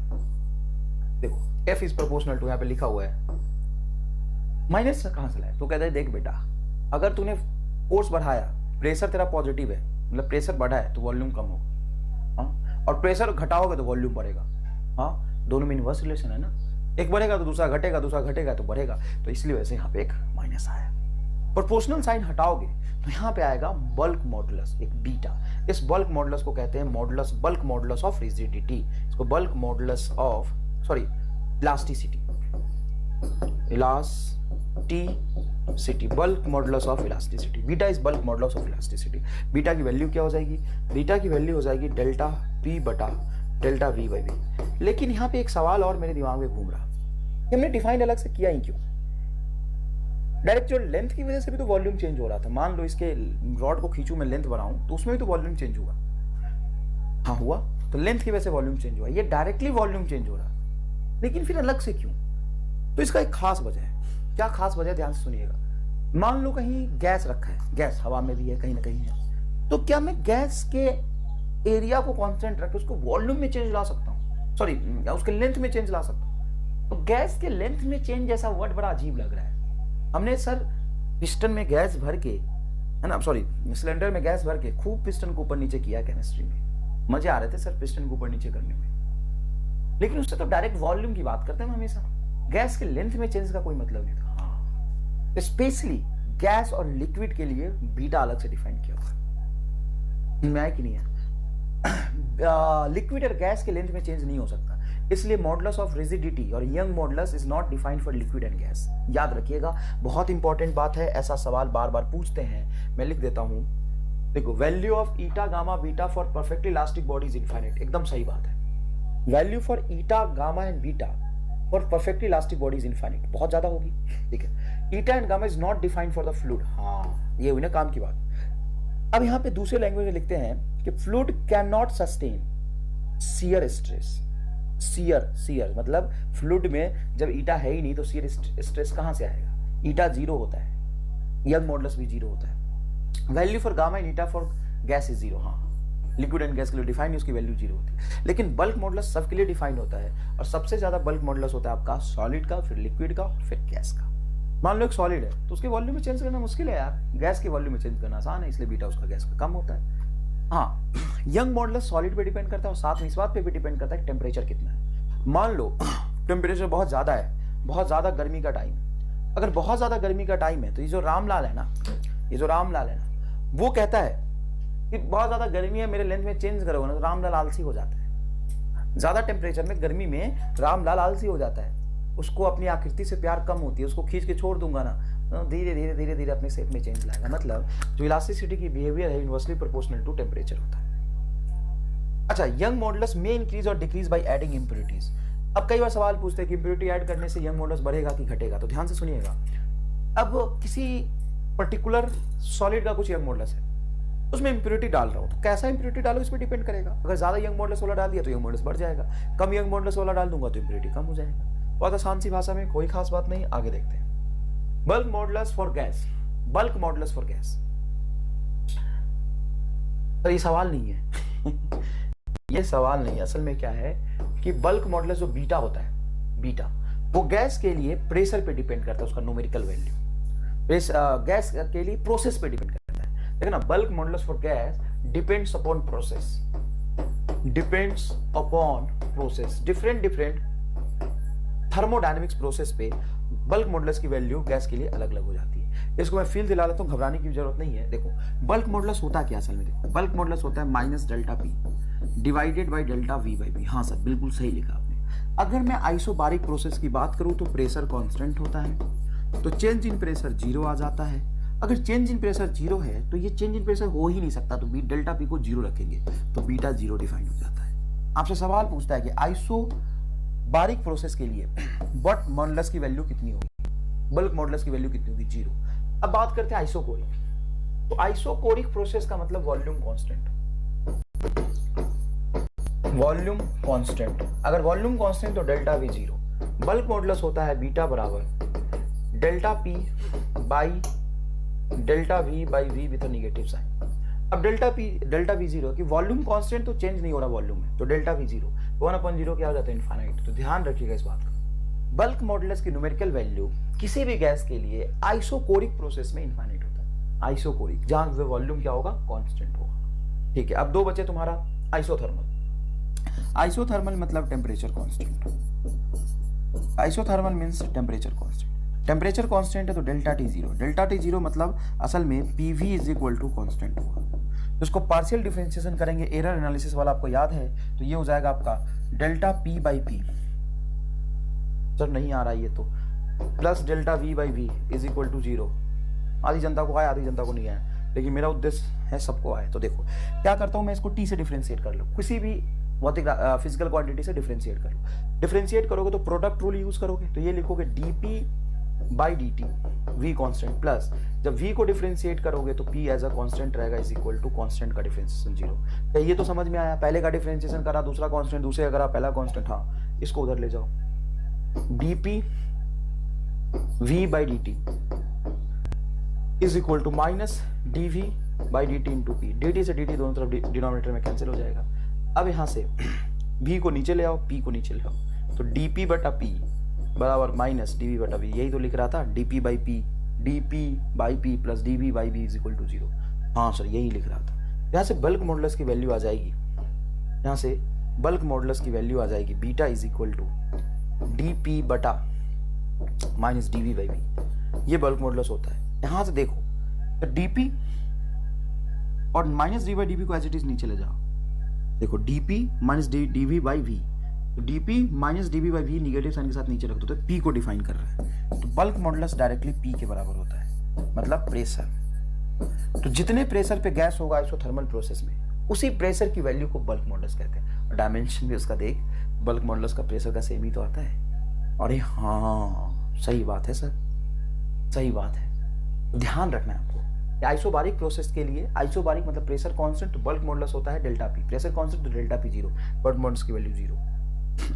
देखो एफ इज प्रोपोर्शनल टू यहाँ पे लिखा हुआ है, माइनस कहां से लाया, तो कहता है देख बेटा अगर तूने फोर्स बढ़ाया, प्रेशर तेरा पॉजिटिव है, मतलब प्रेशर बढ़ा है तो वॉल्यूम कम होगा, हाँ, और प्रेशर घटाओगे तो वॉल्यूम बढ़ेगा, हाँ, दोनों में इनवर्स रिलेशन है ना। एक बढ़ेगा तो दूसरा घटेगा, दूसरा घटेगा तो बढ़ेगा, तो इसलिए वैसे यहाँ पे एक माइनस आया। प्रोपोर्शनल साइन हटाओगे तो यहाँ पे आएगा बल्क मॉडुलस, एक बीटा। इस बल्क मॉडुलस को कहते हैं modulus, bulk modulus of rigidity, इसको bulk modulus of elasticity, elasticity, bulk modulus of elasticity. Beta is bulk modulus of elasticity. Beta की वैल्यू क्या हो जाएगी? बीटा की वैल्यू हो जाएगी डेल्टा पी बटा डेल्टा वी बाई वी। लेकिन यहाँ पे एक सवाल और मेरे दिमाग में घूम रहा कि हमने डिफाइन अलग से किया ही क्यों? डायरेक्ट जो लेंथ की वजह से भी तो वॉल्यूम चेंज हो रहा था। मान लो इसके रॉड को खींचू मैं, लेंथ बढ़ाऊं तो उसमें भी तो वॉल्यूम चेंज हुआ। हाँ हुआ, तो लेंथ की वजह से वॉल्यूम चेंज हुआ। ये डायरेक्टली वॉल्यूम चेंज हो रहा, लेकिन फिर अलग से क्यों? तो इसका एक खास वजह है। क्या खास वजह? ध्यान से सुनिएगा। मान लो कहीं गैस रखा है, गैस हवा में भी है, कहीं ना कहीं है, तो क्या मैं गैस के एरिया को कांस्टेंट रख के उसको वॉल्यूम में चेंज ला सकता हूँ? सॉरी, उसके लेंथ में चेंज ला सकता हूँ। तो गैस के लेंथ में चेंज जैसा वर्ड बड़ा अजीब लग रहा है। हमने सर पिस्टन में गैस भर के, है ना, सॉरी सिलेंडर में गैस भर के खूब पिस्टन को ऊपर नीचे किया केमिस्ट्री में, मजे आ रहे थे सर पिस्टन को ऊपर नीचे करने में। लेकिन उससे तो डायरेक्ट वॉल्यूम की बात करते हैं हमेशा, गैस के लेंथ में चेंज का कोई मतलब नहीं था। हाँ, स्पेशली गैस और लिक्विड के लिए बीटा अलग से डिफाइन किया हुआ है कि नहीं है? लिक्विड और गैस के लेंथ में चेंज नहीं हो सकता, इसलिए मॉडुलस ऑफ रिजिडिटी और young modulus is not defined for liquid and gas. याद रखिएगा, बहुत इंपॉर्टेंट बात है, ऐसा सवाल बार बार पूछते हैं। मैं लिख देता हूं, देखो, value of eta gamma beta for perfectly elastic body is infinite. एकदम सही बात है। Value for eta gamma and beta for perfectly elastic body is infinite, बहुत ज्यादा होगी। ठीक है, ईटा and gamma is not defined for the fluid. हाँ, ये हुई ना काम की बात। अब यहां पे दूसरे लैंग्वेज में लिखते हैं कि fluid can not sustain shear stress. Shear मतलब फ्लूइड में जब ईटा है ही नहीं तो शियर स्ट्रेस कहां से आएगा? ईटा जीरो होता है, यंग मॉडुलस भी जीरो होता है। Value for gamma and eta for gas is zero. हाँ, लिक्विड एंड गैस के लिए डिफाइन, उसकी वैल्यू जीरो होती है। लेकिन बल्क मॉडुलस सबके लिए डिफाइन होता है, और सबसे ज्यादा बल्क मॉडुलस होता है आपका सॉलिड का, फिर लिक्विड का, फिर गैस का। मान लो एक सॉलिड है तो उसके वॉल्यूम में चेंज करना मुश्किल है यार, गैस के वॉल्यूम में चेंज करना आसान है, इसलिए बीटा उसका गैस का कम होता है। हाँ, यंग मॉडुलस सॉलिड पे डिपेंड करता है, और साथ में इस बात पे भी डिपेंड करता है टेम्परेचर कितना है। मान लो टेम्परेचर बहुत ज्यादा है, बहुत ज्यादा गर्मी का टाइम, अगर बहुत ज्यादा गर्मी का टाइम है तो ये जो रामलाल है ना, वो कहता है कि बहुत ज्यादा गर्मी है, मेरे लेंथ में चेंज करोगे ना, तो रामलाल आलसी हो जाता है। ज्यादा टेम्परेचर में गर्मी में रामलाल आलसी हो जाता है, उसको अपनी आकृति से प्यार कम होती है, उसको खींच के छोड़ दूंगा ना, तो धीरे धीरे धीरे धीरे अपने शेप में चेंज लाएगा। मतलब जो इलास्टिसिटी की बिहेवियर है इनवर्सली प्रोपोर्शनल टू टेम्परेचर होता है। अच्छा, यंग मॉडुलस में इंक्रीज और डिक्रीज बाय एडिंग इंप्योरिटीज। अब कई बार सवाल पूछते हैं कि इंप्योरिटी ऐड करने से यंग मॉडुलस बढ़ेगा कि घटेगा, तो ध्यान से सुनिएगा। अब किसी पर्टिकुलर सॉलिड का कुछ यंग मॉडुलस है, उसमें इंप्योरिटी डाल रहा हूं, तो कैसा इंप्योरिटी डालो इस पर डिपेंड करेगा। अगर ज्यादा यंग मॉडुलस वाला डाल दिया तो यंग मॉडुलस बढ़ जाएगा, कम यंग मॉडुलस वाला डाल दूंगा तो इंप्योरिटी कम हो जाएगा। बहुत आसान सी भाषा में, कोई खास बात नहीं, आगे देखते हैं। Bulk modulus for gas, bulk modulus for gas. तो ये सवाल नहीं है ये सवाल नहीं है, असल में क्या है कि बल्क मॉडुलस जो बीटा होता है, बीटा वो गैस के लिए प्रेशर पे डिपेंड करता है, उसका न्यूमेरिकल वैल्यू गैस के लिए प्रोसेस पे डिपेंड करता है। देखो ना, bulk modulus for gas depends upon process, depends upon process, different thermodynamics process पे बल्क मॉडुलस की वैल्यू गैस के लिए अलग अलग हो जाती है। इसको मैं फील दिला देता हूं, घबराने की जरूरत नहीं है। देखो, बल्क मॉडुलस होता क्या असल में? देखो, बल्क मॉडुलस होता है minus delta P divided by delta V by B. हाँ सर, बिल्कुल सही लिखा आपने। अगर मैं आइसोबारिक प्रोसेस की बात करूं तो प्रेशर कांस्टेंट होता है, तो चेंज इन प्रेशर जीरो आ जाता है। अगर चेंज इन प्रेशर जीरो है तो ये चेंज इन प्रेशर हो ही नहीं सकता, तो डेल्टा पी को जीरो रखेंगे तो बीटा जीरो डिफाइन हो जाता है। आपसे सवाल पूछता है कि आइसोबारिक प्रोसेस के लिए बल्क मॉडुलस की वैल्यू कितनी होगी? बल्क मॉडुलस की वैल्यू कितनी होगी? जीरो। अब बात करते हैं आइसोकोरिक। तो आइसोकोरिक प्रोसेस का मतलब वॉल्यूम कांस्टेंट, वॉल्यूम कांस्टेंट। अगर वॉल्यूम कांस्टेंट तो delta V zero. Bulk modulus होता है बीटा बराबर delta P by delta V by V with negative sign. अब डेल्टा वी जीरो की वॉल्यूम कांस्टेंट तो चेंज नहीं हो रहा वॉल्यूम में, तो डेल्टा वी जीरो 1/0 क्या हो जाता है? इनफाइनाइट। तो ध्यान रखिएगा इस बात का, बल्क मॉडुलस की न्यूमेरिकल वैल्यू किसी भी गैस के लिए आइसोकोरिक प्रोसेस में इनफाइनाइट होता है। आइसोकोरिक, जहां वॉल्यूम क्या होगा? कांस्टेंट होगा। ठीक है, अब दो बचे तुम्हारा आइसोथर्मल। आइसोथर्मल मतलब temperature constant, isothermal means temperature constant, temperature constant है तो delta T zero, delta T zero मतलब असल में PV is equal to constant होगा। तो इसको पार्शियल डिफरेंशिएशन करेंगे, एरर एनालिसिस वाला आपको याद है, तो ये हो जाएगा आपका delta P by P, sir नहीं आ रहा है ये तो, plus delta V by V is equal to zero. आधी जनता को आया, आधी जनता को नहीं आया, लेकिन मेरा उद्देश्य है सबको आए। तो देखो क्या करता हूं मैं, इसको टी से डिफरेंशिएट कर लो, किसी भी भौतिक फिजिकल क्वांटिटी से डिफरेंशिएट कर लो। डिफरेंशिएट करोगे तो प्रोडक्ट रूल यूज करोगे, तो ये लिखोगे dp by dt v constant, plus जब v को डिफरेंशिएट करोगे तो p एज अ कांस्टेंट रहेगा इज इक्वल टू कांस्टेंट का डिफरेंशिएशन जीरो। क्या ये तो समझ में आया? पहले का डिफरेंशिएशन करा, दूसरा कांस्टेंट, दूसरे करा पहला कांस्टेंट, हाँ इसको उधर ले जाओ, dp v by dt is equal to minus dv by dt into p, dt से dt दोनों तरफ डिनोमिनेटर में कैंसिल हो जाएगा। अब यहां से v को नीचे ले आओ, p को नीचे ले आओ, तो dp बटा p बराबर माइनस dv बटा v, यही तो लिख रहा था, dp by p plus dv by v is equal to zero. हाँ सर यही लिख रहा था। यहाँ से बल्क मॉडुलस की वैल्यू आ जाएगी, यहाँ से बल्क मॉडुलस की वैल्यू आ जाएगी beta is equal to dp बटा माइनस dv बाई v, ये बल्क मॉडुलस होता है। यहाँ से देखो तो dp और माइनस डी बाई डी को एज इट इज नीचे ले जाओ, देखो dp minus D V by V, तो dp minus D V by V negative sign के साथ नीचे रख दो, तो p को डिफाइन कर रहा है, तो बल्क मॉडुलस डायरेक्टली p के बराबर होता है, मतलब प्रेशर। तो जितने प्रेशर पे गैस होगा आइसोथर्मल प्रोसेस में, उसी प्रेशर की वैल्यू को बल्क मॉडुलस कहते हैं। और डायमेंशन भी उसका देख, बल्क मॉडुलस का प्रेशर का सेम ही तो आता है। और ये हाँ सही बात है सर, सही बात है, ध्यान रखना है आपको। आइसोबारिक प्रोसेस के लिए, आइसोबारिक मतलब प्रेशर कांस्टेंट, तो बल्क मॉडुलस होता है डेल्टा पी, प्रेशर कांस्टेंट तो delta P zero, bulk modulus की वैल्यू जीरो।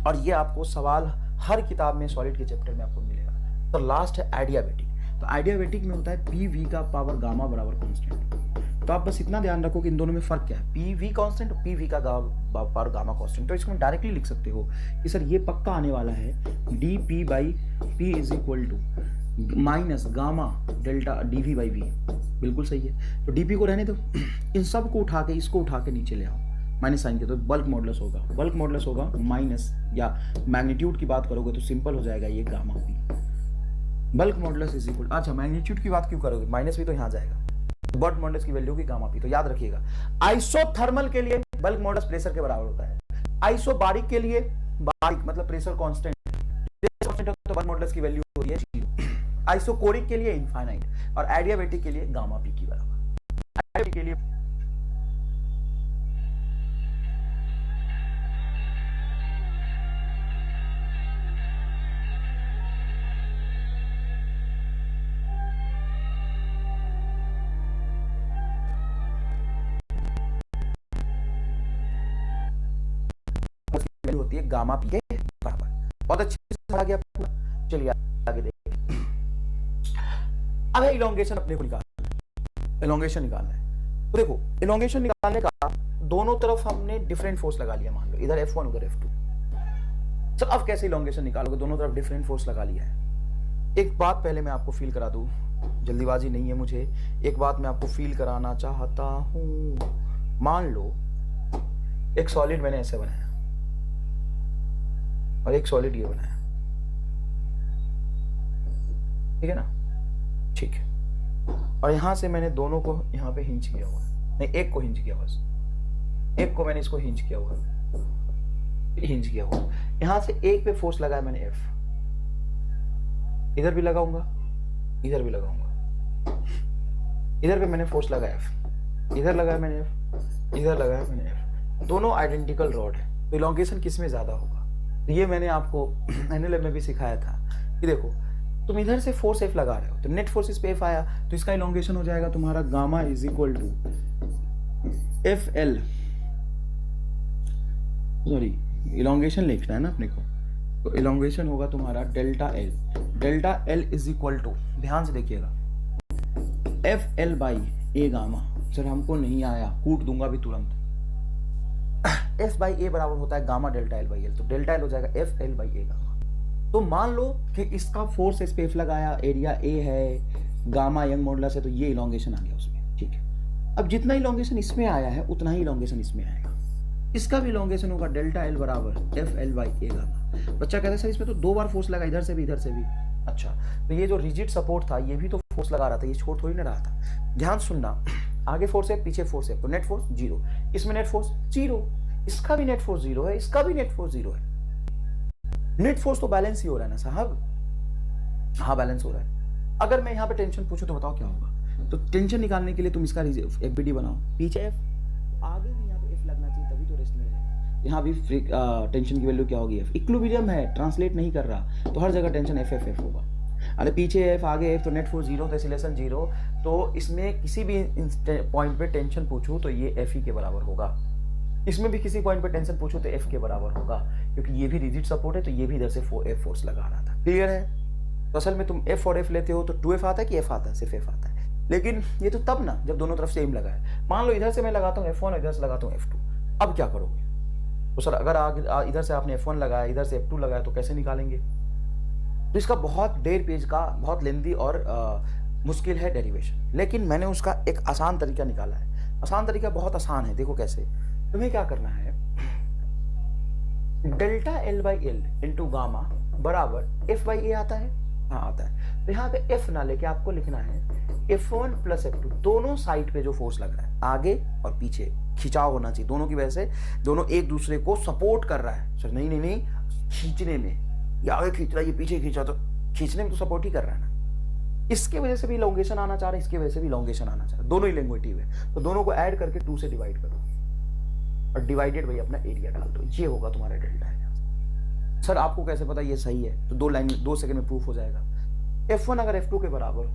और ये आपको सवाल हर किताब में सॉलिड के चैप्टर में आपको मिलेगा। तो लास्ट है आइडियाबैटिक, तो आइडियाबैटिक में होता है पी वी का पावर गामा बराबर कांस्टेंट। तो आप बस इतना ध्यान रखो कि इन दोनों में फर्क क्या है, पी वी कांस्टेंट और पी वी का पावर गामा कांस्टेंट। तो इसको डायरेक्टली लिख सकते हो कि सर ये पक्का आने वाला है D P by P is equal to minus gamma delta DV by V, बिल्कुल सही है। तो डीपी को रहने दो, इन सब को उठा के, इसको उठा के नीचे ले आओ, माइनस साइन के, तो बल्क मॉडुलस होगा, बल्क मॉडुलस होगा माइनस, या मैग्नीट्यूड की बात करोगे तो सिंपल हो जाएगा ये gamma P. Bulk modulus is equal, अच्छा मैग्नीट्यूड की बात क्यों करोगे, माइनस भी तो यहाँ जाएगा, बल्क मॉडुलस की वैल्यू की गामा पी। तो याद रखिएगा आइसोथर्मल के लिए बल्क मॉडुलस प्रेशर के बराबर होता है, आइसोबारिक के लिए, बारिक मतलब प्रेशर कांस्टेंट, तो बल्क मॉडुलस की वैल्यू होती है जीरो, आइसोकोरिक के लिए इनफाइनाइट, और एडियाबैटिक के लिए गामा पी की बराबर। एडियाबैटिक के लिए होती है गामा पी के बराबर। बहुत अच्छे से आ गया पूरा, चलिए आगे देखिए। अब है इलोंगेशन, अपने को निकालना है, इलोंगेशन निकालना है। तो देखो इलोंगेशन निकालने का दोनों तरफ हमने डिफरेंट फोर्स लगा लिया, मान लो इधर F1 उधर F2। सर अब कैसे इलोंगेशन निकालोगे, दोनों तरफ डिफरेंट फोर्स लगा लिया है। एक बात पहले मैं आपको फील करा दूं, जल्दीबाजी नहीं है मुझे, एक बात मैं आपको फील कराना चाहता हूं। मान लो एक सॉलिड मैंने ऐसे बनाया और एक सॉलिड ये बनाया, ठीक है ना, ठीक है, और यहां से मैंने दोनों को यहां पे हिंज किया हुआ, नहीं एक को हिंज किया, बस एक को मैंने इसको हिंज किया हुआ, हिंज किया हुआ। यहां से एक पे फोर्स लगाया मैंने F, इधर भी लगाऊंगा, इधर भी लगाऊंगा, इधर पे मैंने फोर्स लगाया F, इधर लगाया मैंने F, इधर लगाया मैंने F, दोनों आइडेंटिकल रॉड है, तो इलोंगेशन किस में ज्यादा होगा। तो ये मैंने आपको एनएलएम में भी सिखाया था कि देखो तुम इधर से फोर्स F लगा रहे हो, तो नेट फोर्स इस पे F आया, तो इसका इलोंगेशन हो जाएगा तुम्हारा gamma is equal to FL, sorry elongation लिखना है ना अपने को, तो इलोंगेशन होगा तुम्हारा delta L, delta L is equal to, ध्यान से देखिएगा, FL by A gamma. Sir हमको नहीं आया, कूट दूंगा भी तुरंत। F बाई ए बराबर होता है gamma delta L by L, तो डेल्टा L हो जाएगा FL बाई ए गामा। तो मान लो कि इसका फोर्स इस पे F लगाया, एरिया A है, गामा यंग मॉडुलस है, तो ये इलोंगेशन आ गया उसमें, ठीक है। अब जितना इलोंगेशन इसमें आया है उतना ही इलोंगेशन इसमें आएगा, इसका भी इलोंगेशन होगा डेल्टा एल बराबर F L by A gamma. बच्चा कहता है सर इसमें तो 2 बार फोर्स लगा, इधर से भी इधर से भी। अच्छा, तो ये जो रिजिड सपोर्ट था ये भी तो फोर्स लगा रहा था, ये छोड़ थोड़ी ना रहा था। ध्यान सुनना, आगे फोर्स है पीछे फोर्स है, तो नेट फोर्स 0, इसमें नेट फोर्स 0, इसका भी नेट फोर्स 0 है, इसका भी नेट फोर्स 0 है। नेट फोर्स तो बैलेंस ही हो रहा है ना साहब। हाँ बैलेंस हो रहा है। अगर मैं यहाँ पे टेंशन पूछूं तो बताओ क्या होगा। तो टेंशन निकालने के लिए तुम इसका एफबीडी बनाओ, पीछे एफ, आगे भी यहाँ पे एफ लगना चाहिए तभी तो रेस्ट में रहेगा। यहाँ भी टेंशन की वैल्यू क्या होगी एफ। इक्विलिब्रियम है, ट्रांसलेट नहीं कर रहा, तो हर जगह टेंशन एफ एफ एफ होगा। अरे पीछे एफ आगे एफ, तो नेट फोर्स 0, तो एक्सीलरेशन 0, तो इसमें किसी भी पॉइंट पे टेंशन पूछूं तो ये एफ ही के बराबर होगा। इसमें भी किसी पॉइंट पे टेंशन पूछूं तो एफ के बराबर होगा, क्योंकि ये भी रिजिड सपोर्ट है, तो ये भी इधर से एफ फोर्स लगा रहा था। क्लियर है? तो असल में तुम एफ और एफ लेते हो तो 2f आता है कि एफ आता है? सिर्फ एफ आता है। लेकिन ये तो तब ना जब दोनों तरफ सेम लगा है। मान लो इधर से मैं लगाता हूँ f1, इधर से लगाता हूँ f2, अब क्या करोगे? तो सर अगर इधर से आपने f1 लगाया, इधर से f2 लगाया, तो कैसे निकालेंगे? तो इसका बहुत 1.5 पेज का बहुत लेंदी और मुश्किल है डेरिवेशन, लेकिन मैंने उसका एक आसान तरीका निकाला है। आसान तरीका बहुत आसान है, देखो कैसे। तुम्हें क्या करना है, delta L by L into gamma बराबर एफ बाई ए आता है। हाँ आता है। तो यहाँ पे एफ ना लेके आपको लिखना है F1 प्लस F2, दोनों साइड पे जो फोर्स लग रहा है, आगे और पीछे खिंचाव होना चाहिए दोनों की वजह से, दोनों एक दूसरे को सपोर्ट कर रहा है। सर नहीं नहीं नहीं, खींचने में, ये आगे खींच रहा है ये पीछे खींचा, तो खींचने में तो सपोर्ट ही कर रहा है ना। इसके वजह से भी इलोंगेशन आना चाह रहा है, इसके वजह से भी इलोंगेशन आना चाह रहा है, दोनों इलोंगेटिव है। तो दोनों को ऐड करके 2 से डिवाइड करो और डिवाइडेड बाई अपना एरिया डाल दो, ये होगा तुम्हारा डेल्टा है। सर आपको कैसे पता ये सही है? तो 2 सेकंड में प्रूफ हो जाएगा। F1 अगर F2 के बराबर हो,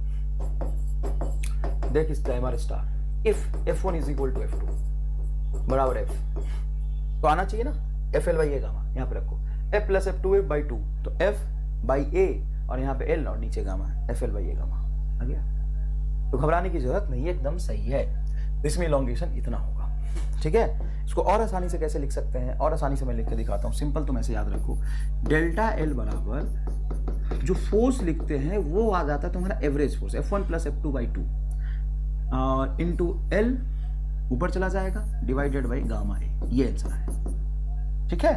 देख इस टाइमर स्टार, if F1 is equal to F2 बराबर F, तो आना चाहिए ना F L by A gamma. यहाँ पे रखो F plus F2 F by 2, तो F बाई ए और यहाँ पे L और नीचे गामा है, F L by A gamma आ गया। तो घबराने की जरूरत नहीं, एकदम सही है। इसमें इलोंगेशन इतना होगा, ठीक है। इसको और आसानी से कैसे लिख सकते हैं, और आसानी से मैं लिख के दिखाता हूँ। सिंपल तुम ऐसे याद रखो, डेल्टा एल बराबर जो फोर्स लिखते हैं वो आ जाता है तुम्हारा average force, F1 plus F2 by 2 into L, ऊपर चला जाएगा, डिवाइडेड बाई गामा ए, ये आंसर है, ठीक है।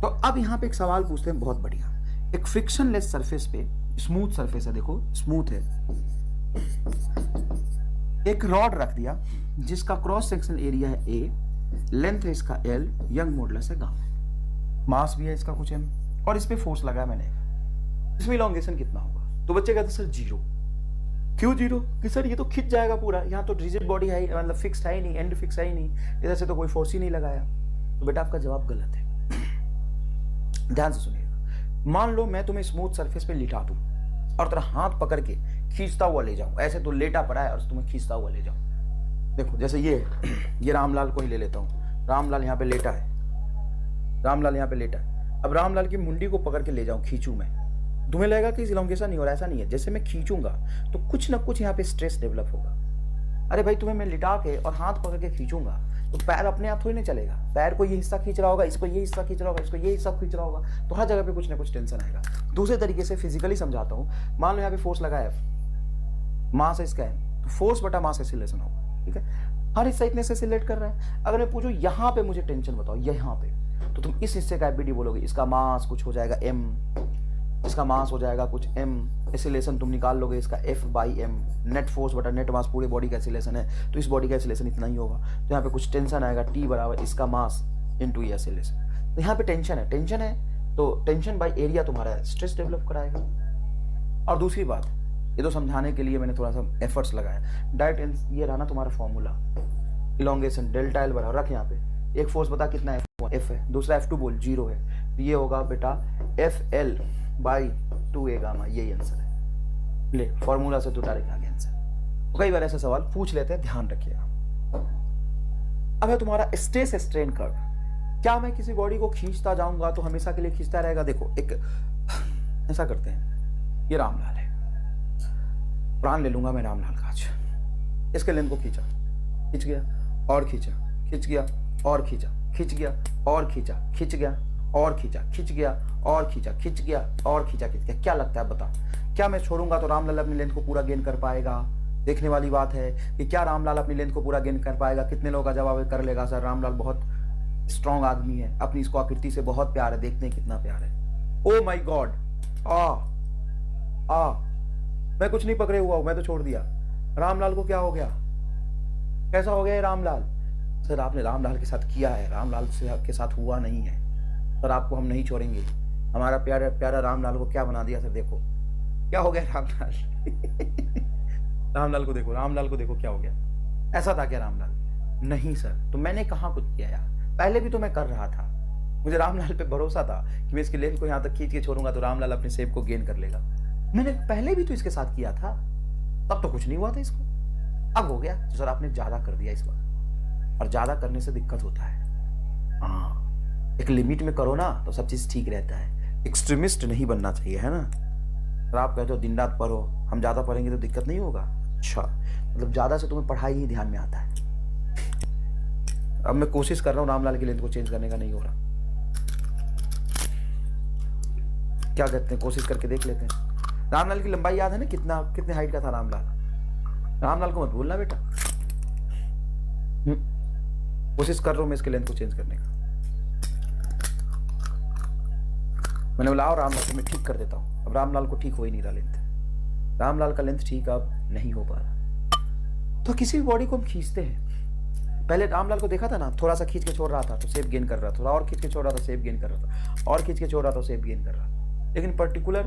तो अब यहाँ पे एक सवाल पूछते हैं बहुत बढ़िया। एक फ्रिक्शनलेस सरफेस पे, स्मूथ सरफेस है, देखो स्मूथ है, एक रॉड रख दिया जिसका क्रॉस सेक्शन एरिया है A, लेंथ है इसका L, यंग मॉडुलस है गामा, मास भी है इसका कुछ m, और इस पे फोर्स लगाया मैंने। इसमें इलोंगेशन कितना होगा? तो बच्चे कहते सर 0। क्यों 0? कि सर ये तो खिंच जाएगा पूरा, यहाँ तो रिजिड बॉडी है, मतलब फिक्स्ड है ही नहीं, एंड फिक्स है ही नहीं, इधर से तो कोई फोर्स ही नहीं लगाया। तो बेटा आपका जवाब गलत है। ध्यान से सुनिएगा। मान लो मैं तुम्हें स्मूथ सरफेस पे लिटा दूं और तेरा हाथ पकड़ के खींचता हुआ ले जाऊं, ऐसे तो लेटा पड़ा है और तुम्हें खींचता हुआ ले जाऊं। देखो जैसे ये रामलाल को ही ले लेता हूं, रामलाल यहाँ पे लेटा है, रामलाल यहाँ पे लेटा है। अब रामलाल की मुंडी को पकड़ के ले जाऊं, खींचूं मैं, तुम्हें लगेगा कि इलोंगेशन नहीं हो रहा, ऐसा नहीं है। जैसे मैं खींचूंगा तो कुछ ना कुछ यहाँ पे स्ट्रेस डेवलप होगा। अरे भाई तुम्हें मैं लिटा के और हाथ पकड़ के खींचूंगा तो पैर अपने आप थोड़ी नहीं चलेगा, पैर को ये हिस्सा खींच रहा होगा, इसको ये हिस्सा खींच रहा होगा, इसको ये हिस्सा खींच रहा होगा, तो हर जगह पे कुछ ना कुछ टेंशन आएगा। दूसरे तरीके से फिजिकली समझाता हूँ, मान लो यहाँ पे फोर्स लगा है, मास इसका है, तो फोर्स बटा मास एक्सीलरेशन होगा, ठीक है। हर हिस्सा इतने से एक्सीलरेट कर रहा है। अगर मैं पूछूं यहाँ पे मुझे टेंशन बताओ, यहाँ पे, तो तुम इस हिस्से का एफबीडी बोलोगे, इसका मास कुछ हो जाएगा m, इसका मास हो जाएगा कुछ m, एक्सीलरेशन तुम निकाल लोगे इसका F by m, net force बटा नेट मास पूरे बॉडी का एक्सीलरेशन है, तो इस बॉडी का एक्सीलरेशन इतना ही होगा। तो यहाँ पे कुछ टेंशन आएगा, T बराबर इसका मास इंटू ये एक्सीलरेशन। तो यहाँ पे टेंशन है, तो टेंशन बाई एरिया तुम्हारा स्ट्रेस डेवलप कराएगा। और दूसरी बात, ये तो समझाने के लिए मैंने थोड़ा सा एफर्ट्स लगाया। डायरेक्ट ये रहा ना तुम्हारा फॉर्मूला, इलोंगेशन डेल्टा एल बराबर, रख यहाँ पे एक फोर्स बता कितना है, F है, दूसरा F2 बोल 0 है, तो ये होगा बेटा FL बाई 2a गामा, यही आंसर है। ले फॉर्मूला से तो डायरेक्ट आ गया आंसर। तो कई बार ऐसे सवाल पूछ लेते हैं, ध्यान रखिएगा। अब है तुम्हारा स्ट्रेस स्ट्रेन कर्व। क्या मैं किसी बॉडी को खींचता जाऊंगा तो हमेशा के लिए खींचता रहेगा? देखो एक ऐसा करते हैं, ये रामलाल है, प्राण ले लूंगा मैं रामलाल का आज, इसके लेंथ को खींचा, खींच गया और खींचा, खींच गया और खींचा, खींच गया और खींचा, खींच गया और खींचा, खींच गया और खींचा, खींच गया और खींचा, खींच गया। क्या लगता है बता, क्या मैं छोड़ूंगा तो रामलाल अपनी लेंथ को पूरा गेन कर पाएगा? देखने वाली बात है कि क्या रामलाल अपनी लेंथ को पूरा गेन कर पाएगा। कितने लोगों का जवाब कर लेगा सर रामलाल बहुत स्ट्रॉन्ग आदमी है, अपनी इसको आकृति से बहुत प्यार है, देखते हैं कितना प्यार है। ओ माय गॉड, मैं कुछ नहीं पकड़े हुआ हूं, मैं तो छोड़ दिया। रामलाल को क्या हो गया, कैसा हो गया ये रामलाल? सर आपने रामलाल के साथ किया है, रामलाल से के साथ हुआ नहीं है सर, आपको हम नहीं छोड़ेंगे। हमारा प्यारा प्यारा रामलाल को क्या बना दिया सर, देखो क्या हो गया रामलाल। रामलाल को देखो, रामलाल को देखो क्या हो गया। ऐसा था क्या रामलाल? नहीं सर, तो मैंने कहाँ कुछ किया यार, पहले भी तो मैं कर रहा था। मुझे रामलाल पे भरोसा था कि मैं इसके लेंथ को यहाँ तक खींच के छोड़ूंगा तो रामलाल अपने सेब को गेन कर लेगा। मैंने पहले भी तो इसके साथ किया था, तब तो कुछ नहीं हुआ था इसको, अब हो गया। तो सर आपने ज्यादा कर दिया इस बार, और ज्यादा करने से दिक्कत होता है। हाँ, एक लिमिट में करो ना तो सब चीज ठीक रहता है। एक्सट्रीमिस्ट नहीं बनना चाहिए, है ना। अगर आप कहते हो दिन रात पढ़ो, हम ज्यादा पढ़ेंगे तो दिक्कत नहीं होगा। अच्छा, मतलब ज्यादा से तुम्हें पढ़ाई ही ध्यान में आता है। अब मैं कोशिश कर रहा हूँ रामलाल की लेंथ को चेंज करने का, नहीं हो रहा। क्या कहते हैं, कोशिश करके देख लेते हैं। रामलाल की लंबाई याद है ना, कितने हाइट का था रामलाल? रामलाल को मत भूलना बेटा। कोशिश कर रहा हूं मैं इसके लेंथ को चेंज करने का। मैंने बोला आओ रामलाल को मैं ठीक कर देता हूं। अब रामलाल को ठीक हो ही नहीं रहा लेंथ, रामलाल का लेंथ ठीक अब नहीं हो पा रहा। तो किसी भी बॉडी को हम खींचते हैं, पहले रामलाल को देखा था ना, थोड़ा सा खींच के छोड़ रहा था तो सेप गेन कर रहा था, थोड़ा और खींच के छोड़ रहा था सेप गेन कर रहा था, और खींच के छोड़ रहा था सेप गेन कर रहा था। लेकिन पर्टिकुलर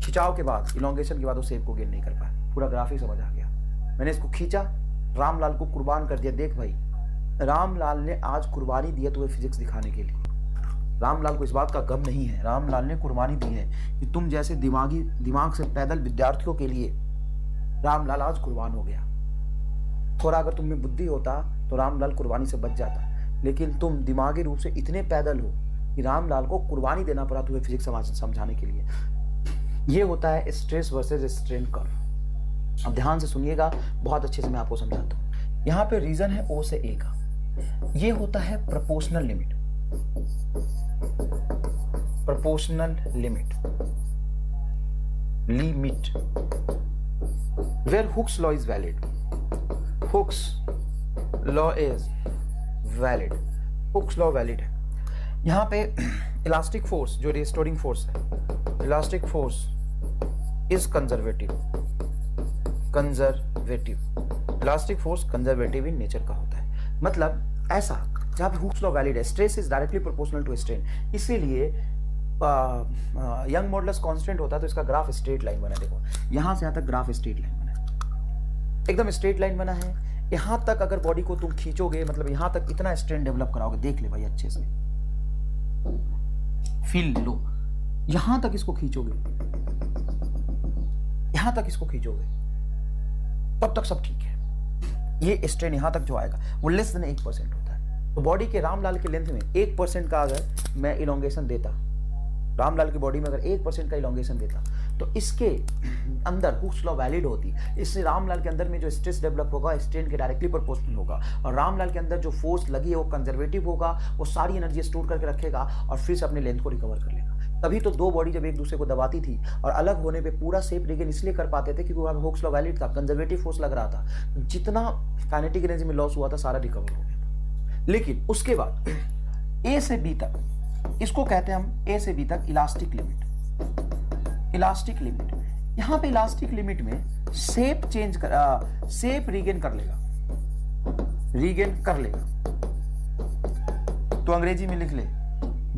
खिंचाव के बाद, इलोंगेशन के बाद वो सेप को गेन नहीं कर पाया। पूरा ग्राफ ही समझ आ गया। मैंने इसको खींचा, रामलाल को कुर्बान कर दिया। देख भाई, रामलाल ने आज कुर्बानी दी है तुम्हें फिजिक्स दिखाने के लिए। रामलाल को इस बात का गम नहीं है, रामलाल ने कुर्बानी दी है कि तुम जैसे दिमाग से पैदल विद्यार्थियों के लिए रामलाल आज कुर्बान हो गया। थोड़ा अगर तुम में बुद्धि होता तो रामलाल कुर्बानी से बच जाता, लेकिन तुम दिमागी रूप से इतने पैदल हो कि रामलाल को कुर्बानी देना पड़ा तुम्हें फिजिक्स समझाने के लिए। ये होता है स्ट्रेस वर्सेस स्ट्रेन कर्व। अब ध्यान से सुनिएगा, बहुत अच्छे से मैं आपको समझाता हूँ। यहाँ पे रीजन है O से A का, ये होता है proportional limit. Proportional limit where Hooke's law is valid. Hooke's law is valid. Hooke's law valid है। यहाँ पे इलास्टिक फोर्स जो रिस्टोरिंग फोर्स है, elastic force is conservative. Elastic force conservative in nature का होता है। मतलब ऐसा, जहाँ पे हुक्स लॉ वैलिड है, stress is directly proportional to strain, इसीलिए यंग मॉडुलस कांस्टेंट होता है तो इसका ग्राफ स्ट्रेट लाइन बना है। देखो यहां से यहां तक ग्राफ स्ट्रेट लाइन बना है, एकदम स्ट्रेट लाइन बना है। यहां तक अगर बॉडी को तुम खींचोगे, मतलब यहां तक इतना स्ट्रेन डेवलप कराओगे, देख ले भाई अच्छे से, फील लो, यहां तक इसको खींचोगे, यहां तक इसको खींचोगे, तब तक सब ठीक है। ये स्ट्रेन यहां तक जो आएगा वो लेस देन 1% होता है। तो बॉडी के रामलाल के लेंथ में 1% का अगर मैं इलोंगेशन देता, रामलाल की बॉडी में अगर 1% का इलोंगेशन देता, तो इसके अंदर हुक्स लॉ वैलिड होती। इससे रामलाल के अंदर में जो स्ट्रेस डेवलप होगा स्ट्रेन के डायरेक्टली प्रोपोर्शनल होगा, और रामलाल के अंदर जो फोर्स लगी है वो कंजर्वेटिव होगा, वो सारी एनर्जी स्टोर करके रखेगा और फिर से अपने लेंथ को रिकवर कर लेगा। तभी तो दो बॉडी जब एक दूसरे को दबाती थी और अलग होने पे पूरा शेप रिगेन इसलिए कर पाते थे क्योंकि वहां पे हुक्स लॉ वैलिड था, कंजर्वेटिव फोर्स लग रहा था। जितना काइनेटिक एनर्जी में लॉस हुआ था सारा रिकवर हो गया था। लेकिन उसके बाद ए से बी तक, इसको कहते हैं हम ए से बी तक इलास्टिक लिमिट। इलास्टिक लिमिट, यहां पे इलास्टिक लिमिट में शेप चेंज कर, शेप रीगेन कर लेगा, रीगेन कर लेगा। तो अंग्रेजी में लिख ले,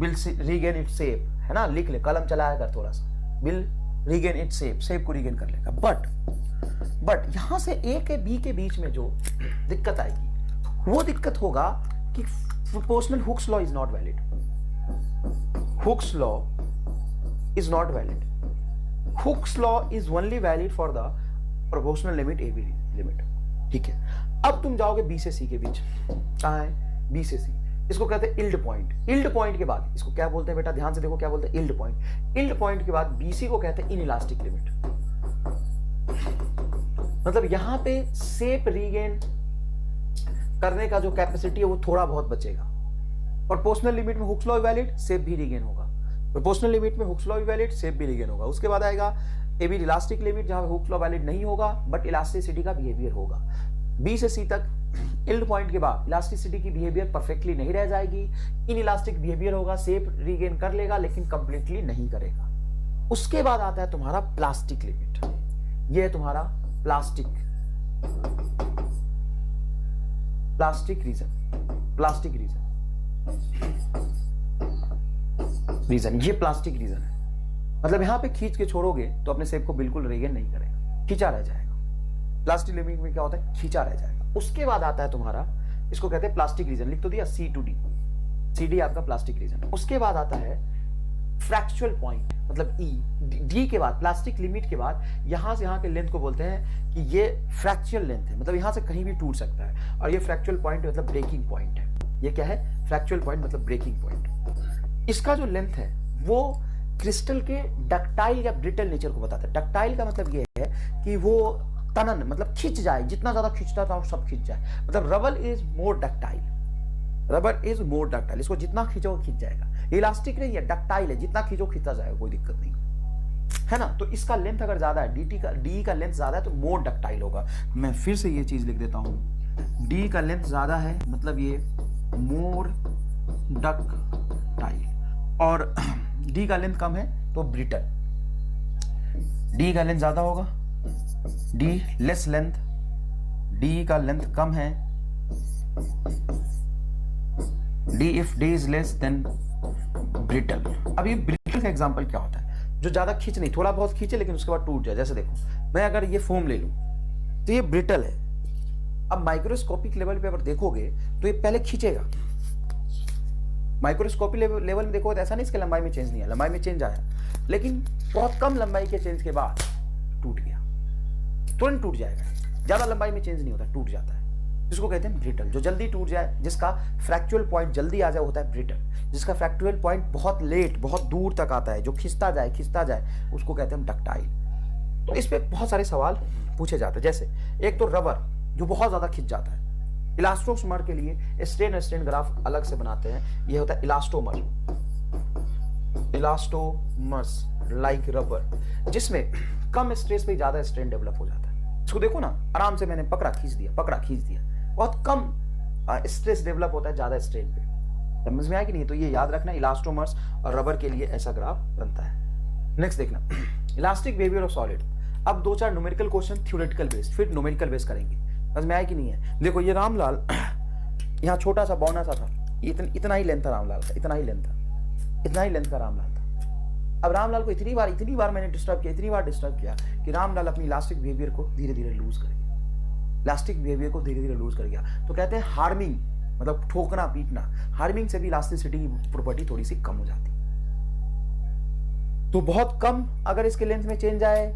विल रीगेन इट शेप, है ना, लिख ले, कलम चलाया कर थोड़ा सा, will regain it shape, shape को रीगेन कर लेगा। बट यहां से ए के बी के बीच में जो दिक्कत आएगी वो दिक्कत होगा कि proportional hooks law is not valid. Hooke's law is not valid. Hooke's law is only valid for the proportional limit AB limit. ठीक है, अब तुम जाओगे B से C के बीच, कहाँ है B से C, इसको कहते हैं इल्ड पॉइंट। इल्ड पॉइंट के बाद इसको क्या बोलते हैं बेटा, ध्यान से देखो क्या बोलते हैं, इल्ड पॉइंट। इल्ड पॉइंट के बाद BC को कहते हैं इनइलास्टिक लिमिट। मतलब यहां पे शेप रीगेन करने का जो कैपेसिटी है वो थोड़ा बहुत बचेगा। प्रोपोर्शनल लिमिट में हुक्स लॉ वैलिड, शेप भी रीगेन होगा। प्रोपोर्शनल लिमिट में हुक्स लॉ वैलिड, शेप भी रीगेन होगा। उसके बाद आएगा एबी इलास्टिक लिमिट, जहां हुक्स लॉ वैलिड नहीं होगा बट इलास्टिसिटी का बिहेवियर होगा। बी से सी तक इल्ड पॉइंट के बाद इलास्टिसिटी की बिहेवियर परफेक्टली नहीं रह जाएगी, इन इलास्टिक बिहेवियर होगा, शेप रीगेन कर लेगा लेकिन कंप्लीटली नहीं करेगा। उसके बाद आता है तुम्हारा प्लास्टिक लिमिट। ये है तुम्हारा प्लास्टिक रीजन, ये प्लास्टिक रीजन है। मतलब यहां पे खींच के छोड़ोगे तो अपने शेप को बिल्कुल रीगेन नहीं करेगा, खींचा रह जाएगा। प्लास्टिक लिमिट में क्या होता है, खींचा रह जाएगा। उसके बाद आता है तुम्हारा, इसको कहते हैं प्लास्टिक रीजन, लिख तो दिया C to D, CD आपका प्लास्टिक रीजन। उसके बाद आता है फ्रैक्चुअल पॉइंट, मतलब E। D के बाद प्लास्टिक लिमिट के बाद यहां से यहां के लेंथ को बोलते हैं कि ये फ्रैक्चुअल लेंथ है, मतलब यहां से कहीं भी टूट सकता है। और ये फ्रैक्चुअल पॉइंट मतलब ब्रेकिंग पॉइंट है। ये क्या है, फ्रैक्चुअल पॉइंट मतलब ब्रेकिंग पॉइंट। इसका जो लेंथ है वो क्रिस्टल के डक्टाइल या ब्रिटल नेचर को बताता है। डक्टाइल का मतलब ये है कि वो तनन, मतलब खिंच जाए, जितना ज्यादा खींचता था सब खिंच जाए। मतलब रबर इज मोर डक्टाइल, इसको जितना खींचो खींच जाएगा। इलास्टिक नहीं है, डक्टाइल है, जितना खींचो खींचा जाएगा, कोई दिक्कत नहीं है ना। तो इसका लेंथ अगर ज्यादा है, डी का लेंथ ज्यादा है तो मोर डक्टाइल होगा। मैं फिर से ये चीज लिख देता हूं, डी का लेंथ ज्यादा है मतलब ये मोर डक्टाइल, और डी का लेंथ कम है तो ब्रिटल। डी का लेंथ ज्यादा होगा, डी लेस लेंथ, डी का लेंथ कम है, D if D is less than brittle. अब ये ब्रिटल का एग्जांपल क्या होता है, जो ज्यादा खींच नहीं, थोड़ा बहुत खींचे लेकिन उसके बाद टूट जाए। जैसे देखो, मैं अगर ये फोम ले लूं तो ये ब्रिटल है। अब माइक्रोस्कोपिक लेवल पे अगर देखोगे तो ये पहले खींचेगा। माइक्रोस्कोपिक लेवल में देखोगे तो ऐसा नहीं इसके लंबाई में चेंज नहीं है, लंबाई में चेंज आया, लेकिन बहुत कम लंबाई के चेंज के बाद टूट गया, तुरंत टूट जाएगा। ज्यादा लंबाई में चेंज नहीं होता, टूट जाता है, जिसको कहते हैं ब्रिटल। जो जल्दी टूट जाए, जिसका फ्रैक्चुअल पॉइंट जल्दी आ जाए, होता है ब्रिटल। जिसका फ्रैक्चुअल पॉइंट बहुत लेट, बहुत दूर तक आता है, जो खिंचता जाए, उसको कहते हैं डक्टाइल। तो इस पे बहुत सारे सवाल पूछे जाते हैं। जैसे एक तो रबर जो बहुत ज्यादा खिंच जाता है, इलास्टोमर के लिए स्ट्रेन ग्राफ अलग से बनाते हैं। ये होता है इलास्टोमर्स लाइक रबर, जिसमें कम स्ट्रेस पे ज्यादा स्ट्रेन डेवलप हो जाता है। इसको देखो ना, आराम से मैंने पकड़ा खींच दिया, बहुत कम स्ट्रेस डेवलप होता है ज्यादा स्ट्रेन पे। समझ में आया कि नहीं? तो ये याद रखना, इलास्टोमर्स और रबर के लिए ऐसा ग्राफ बनता है। नेक्स्ट देखना, इलास्टिक बिहेवियर ऑफ सॉलिड। अब 2-4 न्यूमेरिकल क्वेश्चन, थ्योरेटिकल बेस्ड, फिर न्यूमेरिकल बेस्ड करेंगे। समझ में आया कि नहीं है? देखो ये रामलाल यहाँ छोटा सा बौना सा था, इतना ही लेंथ था रामलाल का, इतना ही लेंथ का रामलाल था। अब रामलाल को इतनी बार मैंने डिस्टर्ब किया कि रामलाल अपनी इलास्टिक बिहेवियर को धीरे धीरे लूज कर गया। तो कहते हैं हार्मिंग, मतलब ठोकना पीटना, हार्मिंग से भी इलास्टिसिटी की प्रॉपर्टी थोड़ी सी कम हो जाती है। तो बहुत कम अगर इसके लेंथ में चेंज आए,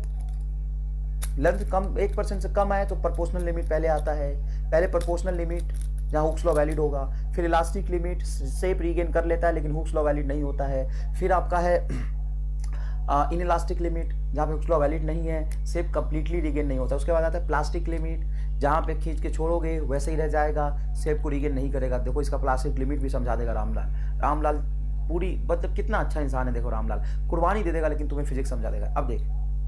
लेंथ कम 1% से कम आए तो प्रोपोर्शनल लिमिट पहले आता है। पहले प्रोपोर्शनल लिमिट जहां हुक्स लॉ वैलिड होगा, फिर इलास्टिक लिमिट शेप रीगेन कर लेता है लेकिन हुक्स लॉ वैलिड नहीं होता है। फिर आपका है इन इलास्टिक लिमिट, जहां पे हुक्स लॉ वैलिड नहीं है, शेप कंप्लीटली रीगेन नहीं होता। उसके बाद आता है प्लास्टिक लिमिट, जहां पे खींच के छोड़ोगे वैसे ही रह जाएगा, शेप को रीगेन नहीं करेगा। देखो इसका प्लास्टिक लिमिट भी समझा देगा रामलाल पूरी, मतलब कितना अच्छा इंसान है। देखो रामलाल कुर्बानी दे देगा लेकिन तुम्हें फिजिक्स समझा देगा। अब देख,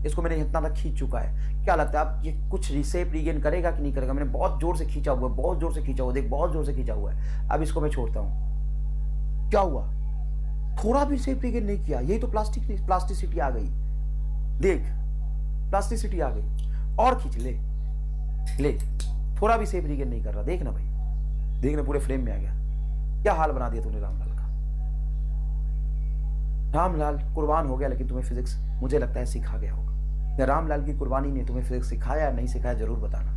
इसको मैंने इतना तक खींच चुका है, क्या लगता है आप ये कुछ शेप रीगेन करेगा कि नहीं करेगा? मैंने बहुत जोर से खींचा हुआ है, देख बहुत जोर से खींचा हुआ है। अब इसको मैं छोड़ता हूं, क्या हुआ? थोड़ा भी शेप रीगेन नहीं किया। यही तो प्लास्टिसिटी आ गई। देख प्लास्टिसिटी आ गई, और खींच ले, थोड़ा भी शेप रीगेन नहीं कर रहा। देखना भाई, देखना पूरे फ्रेम में आ गया। क्या हाल बना दिया तूने रामलाल का। रामलाल कुर्बान हो गया लेकिन तुम्हें फिजिक्स मुझे लगता है सिखा गया होगा। या रामलाल की कुर्बानी ने तुम्हें फिजिक्स सिखाया या नहीं सिखाया, जरूर बताना।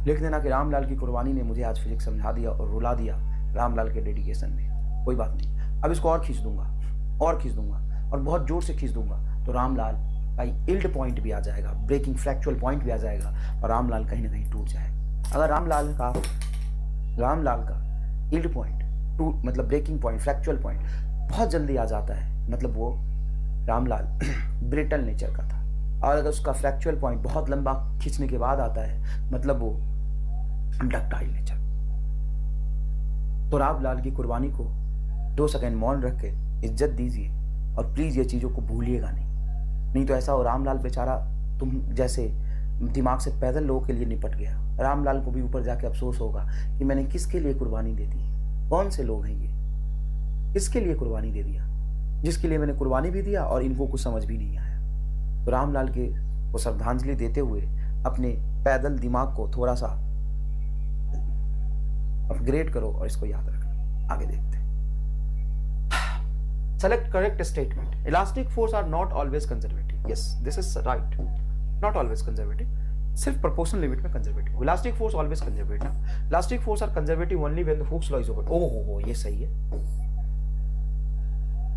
लिख देना कि रामलाल की कुर्बानी ने मुझे आज फिजिक्स समझा दिया और रुला दिया रामलाल के डेडिकेशन में। कोई बात नहीं, अब इसको और खींच दूंगा और बहुत जोर से खींच दूंगा तो रामलाल का इल्ड पॉइंट भी आ जाएगा, ब्रेकिंग फ्रैक्चुअल पॉइंट भी आ जाएगा और रामलाल कहीं ना कहीं टूट जाएगा। अगर रामलाल का इल्ड पॉइंट मतलब ब्रेकिंग पॉइंट, फ्रैक्चुअल पॉइंट बहुत जल्दी आ जाता है, मतलब वो रामलाल ब्रिटल नेचर का था। और अगर उसका फ्रैक्चुअल पॉइंट बहुत लंबा खींचने के बाद आता है, मतलब वो डक्टाइल नेचर। तो रामलाल की कुर्बानी को 2 सेकंड मौन रख के इज्जत दीजिए और प्लीज ये चीजों को भूलिएगा नहीं तो ऐसा हो रामलाल बेचारा तुम जैसे दिमाग से पैदल लोगों के लिए निपट गया। रामलाल को भी ऊपर जाके अफसोस होगा कि मैंने किसके लिए कुर्बानी दे दी, कौन से लोग हैं ये, किसके लिए कुर्बानी दे दिया, जिसके लिए मैंने कुर्बानी भी दिया और इनको कुछ समझ भी नहीं आया। तो रामलाल के को श्रद्धांजलि देते हुए अपने पैदल दिमाग को थोड़ा सा अपग्रेड करो और इसको याद रखो। आगे देखते हैं। Select correct statement. Elastic force are not always conservative. Yes, this is right, not always conservative, सिर्फ प्रोपोर्शनल लिमिट में conservative. Elastic force always conservative ना, elastic force are conservative only when the Hooke's law is over. ओहो, ये सही है।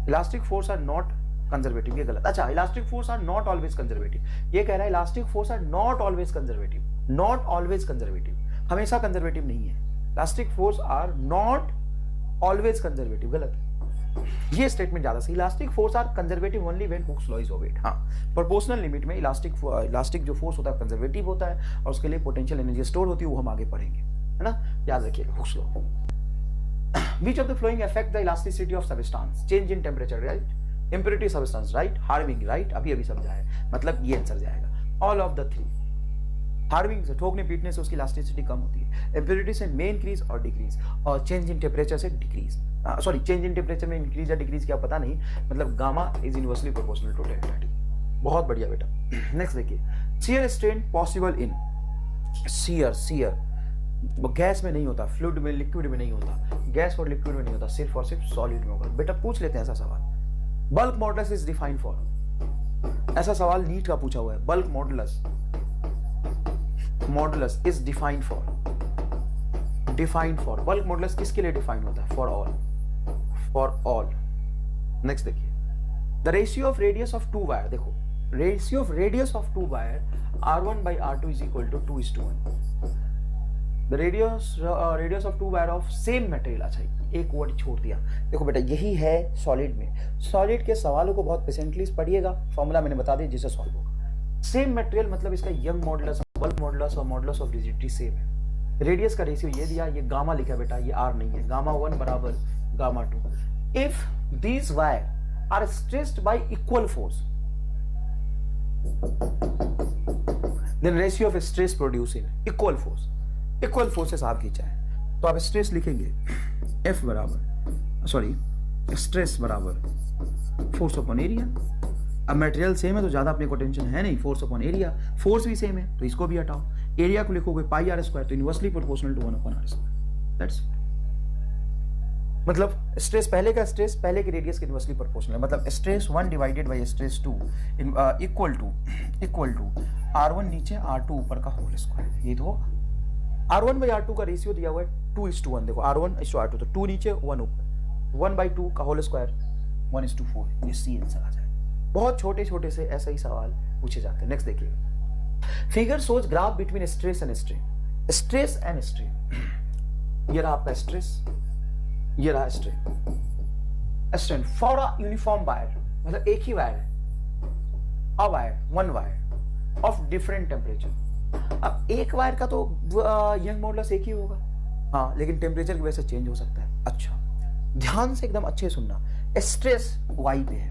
Elastic force are not conservative, ये गलत। अच्छा, elastic force are not always conservative, ये कह रहा है elastic force are not always conservative, not always conservative, हमेशा कंजर्वेटिव नहीं है। Elastic force are not always conservative, गलत। ये स्टेटमेंट ज्यादा सही। Elastic force are conservative only when Hooke's law is obeyed. हाँ, प्रोपोर्शनल लिमिट में इलास्टिक जो फोर्स होता है कंजर्वेटिव होता है और उसके लिए पोटेंशियल एनर्जी स्टोर होती है, वो हम आगे पढ़ेंगे, है ना, याद रखिएगा Hooke's law. Which of the following affect the elasticity of substance? Change in temperature, right? Impurity substance, right? Hardening, right? अभी समझा है, मतलब ये आंसर जाएगा। All of the three. Hardening से, ठोकने पीटने से उसकी इलास्टिसिटी कम होती है। इम्प्योरिटी से में इंक्रीज और डिक्रीज, और चेंज इन टेम्परेचर से decrease. Sorry, change in temperature में इंक्रीज या डिक्रीज क्या पता नहीं, मतलब gamma is inversely proportional to delta. बहुत बढ़िया बेटा। नेक्स्ट देखिए, shear strain possible in. Shear gas में नहीं होता, फ्लूइड में, लिक्विड में नहीं होता, गैस और लिक्विड में नहीं होता, सिर्फ और सिर्फ सॉलिड में होगा। बेटा पूछ लेते हैं ऐसा सवाल। Bulk modulus is defined for, ऐसा सवाल नीट का पूछा हुआ है। Bulk modulus is defined for, bulk modulus किसके लिए डिफाइन होता है? For all. नेक्स्ट देखिए, the ratio of radius of two wire. देखो, ratio of radius of two wire R1/R2 is equal to 2:1। The radius of two wire of same material। अच्छा, एक word छोड़ दिया। देखो बेटा, यही है सॉलिड में। सॉलिड के सवालों को बहुत पेशेंटली पढ़िएगा, फॉर्मूला मैंने बता दिया जिससे सॉल्व होगा। सेम मटेरियल मतलब इसका यंग मॉडुलस, बल्क मॉडुलस और मॉडुलस ऑफ रिजिडिटी सेम है। रेडियस का रेशियो ये दिया, ये गामा लिखा बेटा, ये आर नहीं है। गामा 1 बराबर gamma 2। If these wire are stressed by equal force, then ratio of stress produce in equal force. Equal forces आप खींचा है तो आप स्ट्रेस लिखेंगे F बराबर, सॉरी, स्ट्रेस बराबर फोर्स अपॉन एरिया। अब मटेरियल सेम है तो ज्यादा अपने को टेंशन है नहीं, फोर्स अपॉन एरिया। फोर्स भी सेम है तो इसको भी हटाओ। एरिया को लिखोगे πr², तो inversely proportional to 1/r²। That's मतलब स्ट्रेस, पहले का स्ट्रेस पहले के रेडियस के इनवर्सली प्रोपोर्शनल है। मतलब stress 1 divided by stress 2 equal to R1 नीचे R2 ऊपर का होल स्क्वायर। ये तो R1/R2 का रेशियो दिया हुआ है 2:1। देखो, R1:R2, तो 2 नीचे 1 ऊपर, 1/2 का होल स्क्वायर 1:4। ये सी आंसर आ जाए। बहुत छोटे छोटे से ऐसे ही सवाल पूछे जाते हैं। नेक्स्ट देखिए, figure shows graph between stress and strain. Stress and strain, ये रहा आपका स्ट्रेस, ये रहा strain for a uniform wire, मतलब एक ही वायर है, a wire, one wire of different temperature. अब एक वायर का तो यंग मॉडुलस एक ही होगा, हाँ, लेकिन टेम्परेचर की वजह से चेंज हो सकता है। अच्छा, ध्यान से एकदम अच्छे सुनना। स्ट्रेस y पे है,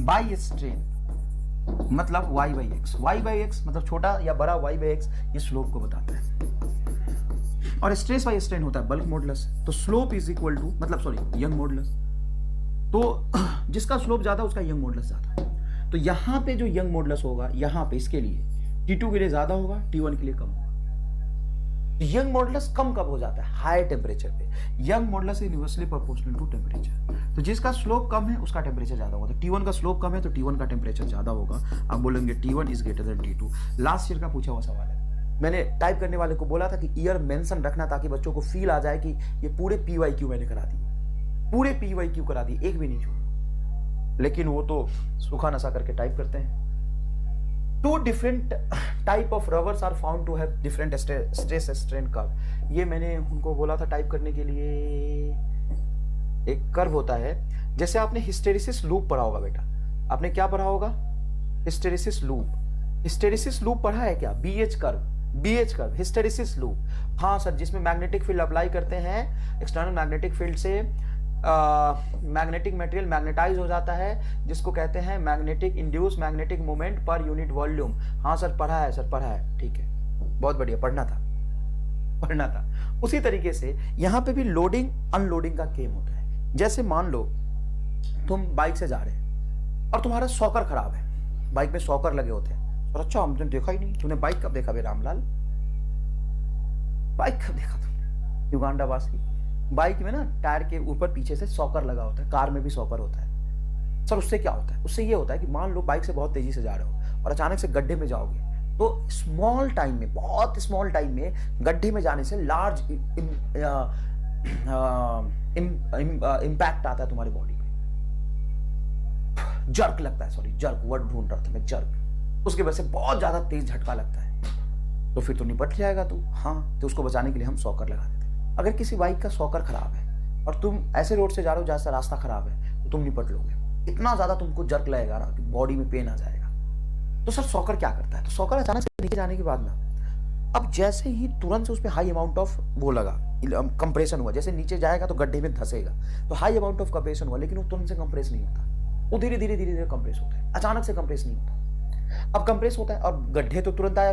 बाय स्ट्रेन मतलब y/x, y/x मतलब छोटा या बड़ा y/x, ये स्लोप को बताता है। और स्ट्रेस बाय स्ट्रेन होता है बल्क मॉडुलस, तो स्लोप इज इक्वल टू, मतलब सॉरी, यंग मॉडुलस। तो जिसका स्लोप ज्यादा उसका यंग मॉडुलस ज्यादा। तो यहां पे जो यंग मॉडुलस होगा, यहां पे इसके लिए T2 के लिए ज्यादा होगा, T1 के लिए कम होगा। यंग मॉडुलस कम कब हो जाता है? हाई टेम्परेचर पे। Young modulus is inversely proportional to temperature. तो जिसका स्लोप कम है उसका टेम्परेचर ज्यादा होगा। तो T1 का स्लोप कम है तो T1 का टेम्परेचर ज्यादा होगा। आप बोलेंगे T1 is greater than T2। Last year का पूछा हुआ सवाल है। मैंने टाइप करने वाले को बोला था कि ईयर मेंशन रखना ताकि बच्चों को फील आ जाए कि ये पूरे PYQ मैंने करा दिए, पूरे PYQ करा दिए, एक भी नहीं छोड़ा। लेकिन वो तो सूखा नशा करके टाइप करते हैं। Two different type of rubbers are found to have different stress strain curve। ये मैंने उनको बोला था टाइप करने के लिए। एक कर्व होता है, जैसे आपने हिस्टेरिसिस लूप पढ़ा होगा बेटा। आपने क्या पढ़ा होगा? Hysteresis loop. हिस्टेरिसिस लूप पढ़ा है क्या? BH curve, hysteresis loop. हाँ सर, जिसमें मैग्नेटिक फील्ड अप्लाई करते हैं, एक्सटर्नल मैग्नेटिक फील्ड से मैग्नेटिक मटेरियल मैग्नेटाइज हो जाता है, जिसको कहते हैं magnetic induce magnetic moment per unit volume. हाँ सर पढ़ा है, ठीक है। बहुत बढ़िया, पढ़ना था। उसी तरीके से यहां पे भी लोडिंग अनलोडिंग का गेम होता है। जैसे मान लो तुम बाइक से जा रहे हैं और तुम्हारा सॉकर खराब है, बाइक में सॉकर लगे होते हैं। और अच्छा, हमने देखा ही नहीं। तूने बाइक कब देखा बे रामलाल? बाइक कब देखा तुमने? युगांडा वासी, बाइक में ना टायर के ऊपर पीछे से सॉकर लगा होता है, कार में भी सॉकर होता है। सर उससे क्या होता है? उससे ये होता है कि मान लो बाइक से बहुत तेजी से जा रहे हो और अचानक से गड्ढे में जाओगे, तो स्मॉल टाइम में, बहुत स्मॉल टाइम में गड्ढे में जाने से लार्ज इम्पैक्ट आता है तुम्हारी बॉडी पे। जर्क लगता है, सॉरी जर्क वर्ड ढूंढ रहा था मैं, जर्क। उसकी वजह से बहुत ज्यादा तेज झटका लगता है, तो फिर तो निपट जाएगा तू। हाँ, तो उसको बचाने के लिए हम सॉकर लगा देते हैं। अगर किसी बाइक का सॉकर खराब है और तुम ऐसे रोड से जा रहे हो जहां से रास्ता खराब है, तो तुम निपट लोगे। इतना ज्यादा तुमको जर्क लगेगा ना कि बॉडी में पेन आ जाएगा। तो सर सॉकर क्या करता है? तो सॉकर अचानक से नीचे जाने के बाद ना, अब जैसे ही तुरंत से उस पर हाई अमाउंट ऑफ वो लगा, कंप्रेशन हुआ, जैसे नीचे जाएगा तो गड्ढे में धंसेगा, तो हाई अमाउंट ऑफ कंप्रेशन हुआ, लेकिन वो तुरंत से कंप्रेस नहीं होता, वो धीरे धीरे कंप्रेस होता है, अचानक से कंप्रेस नहीं होता। अब कंप्रेस होता है और गड्ढे तो तुरंत आया,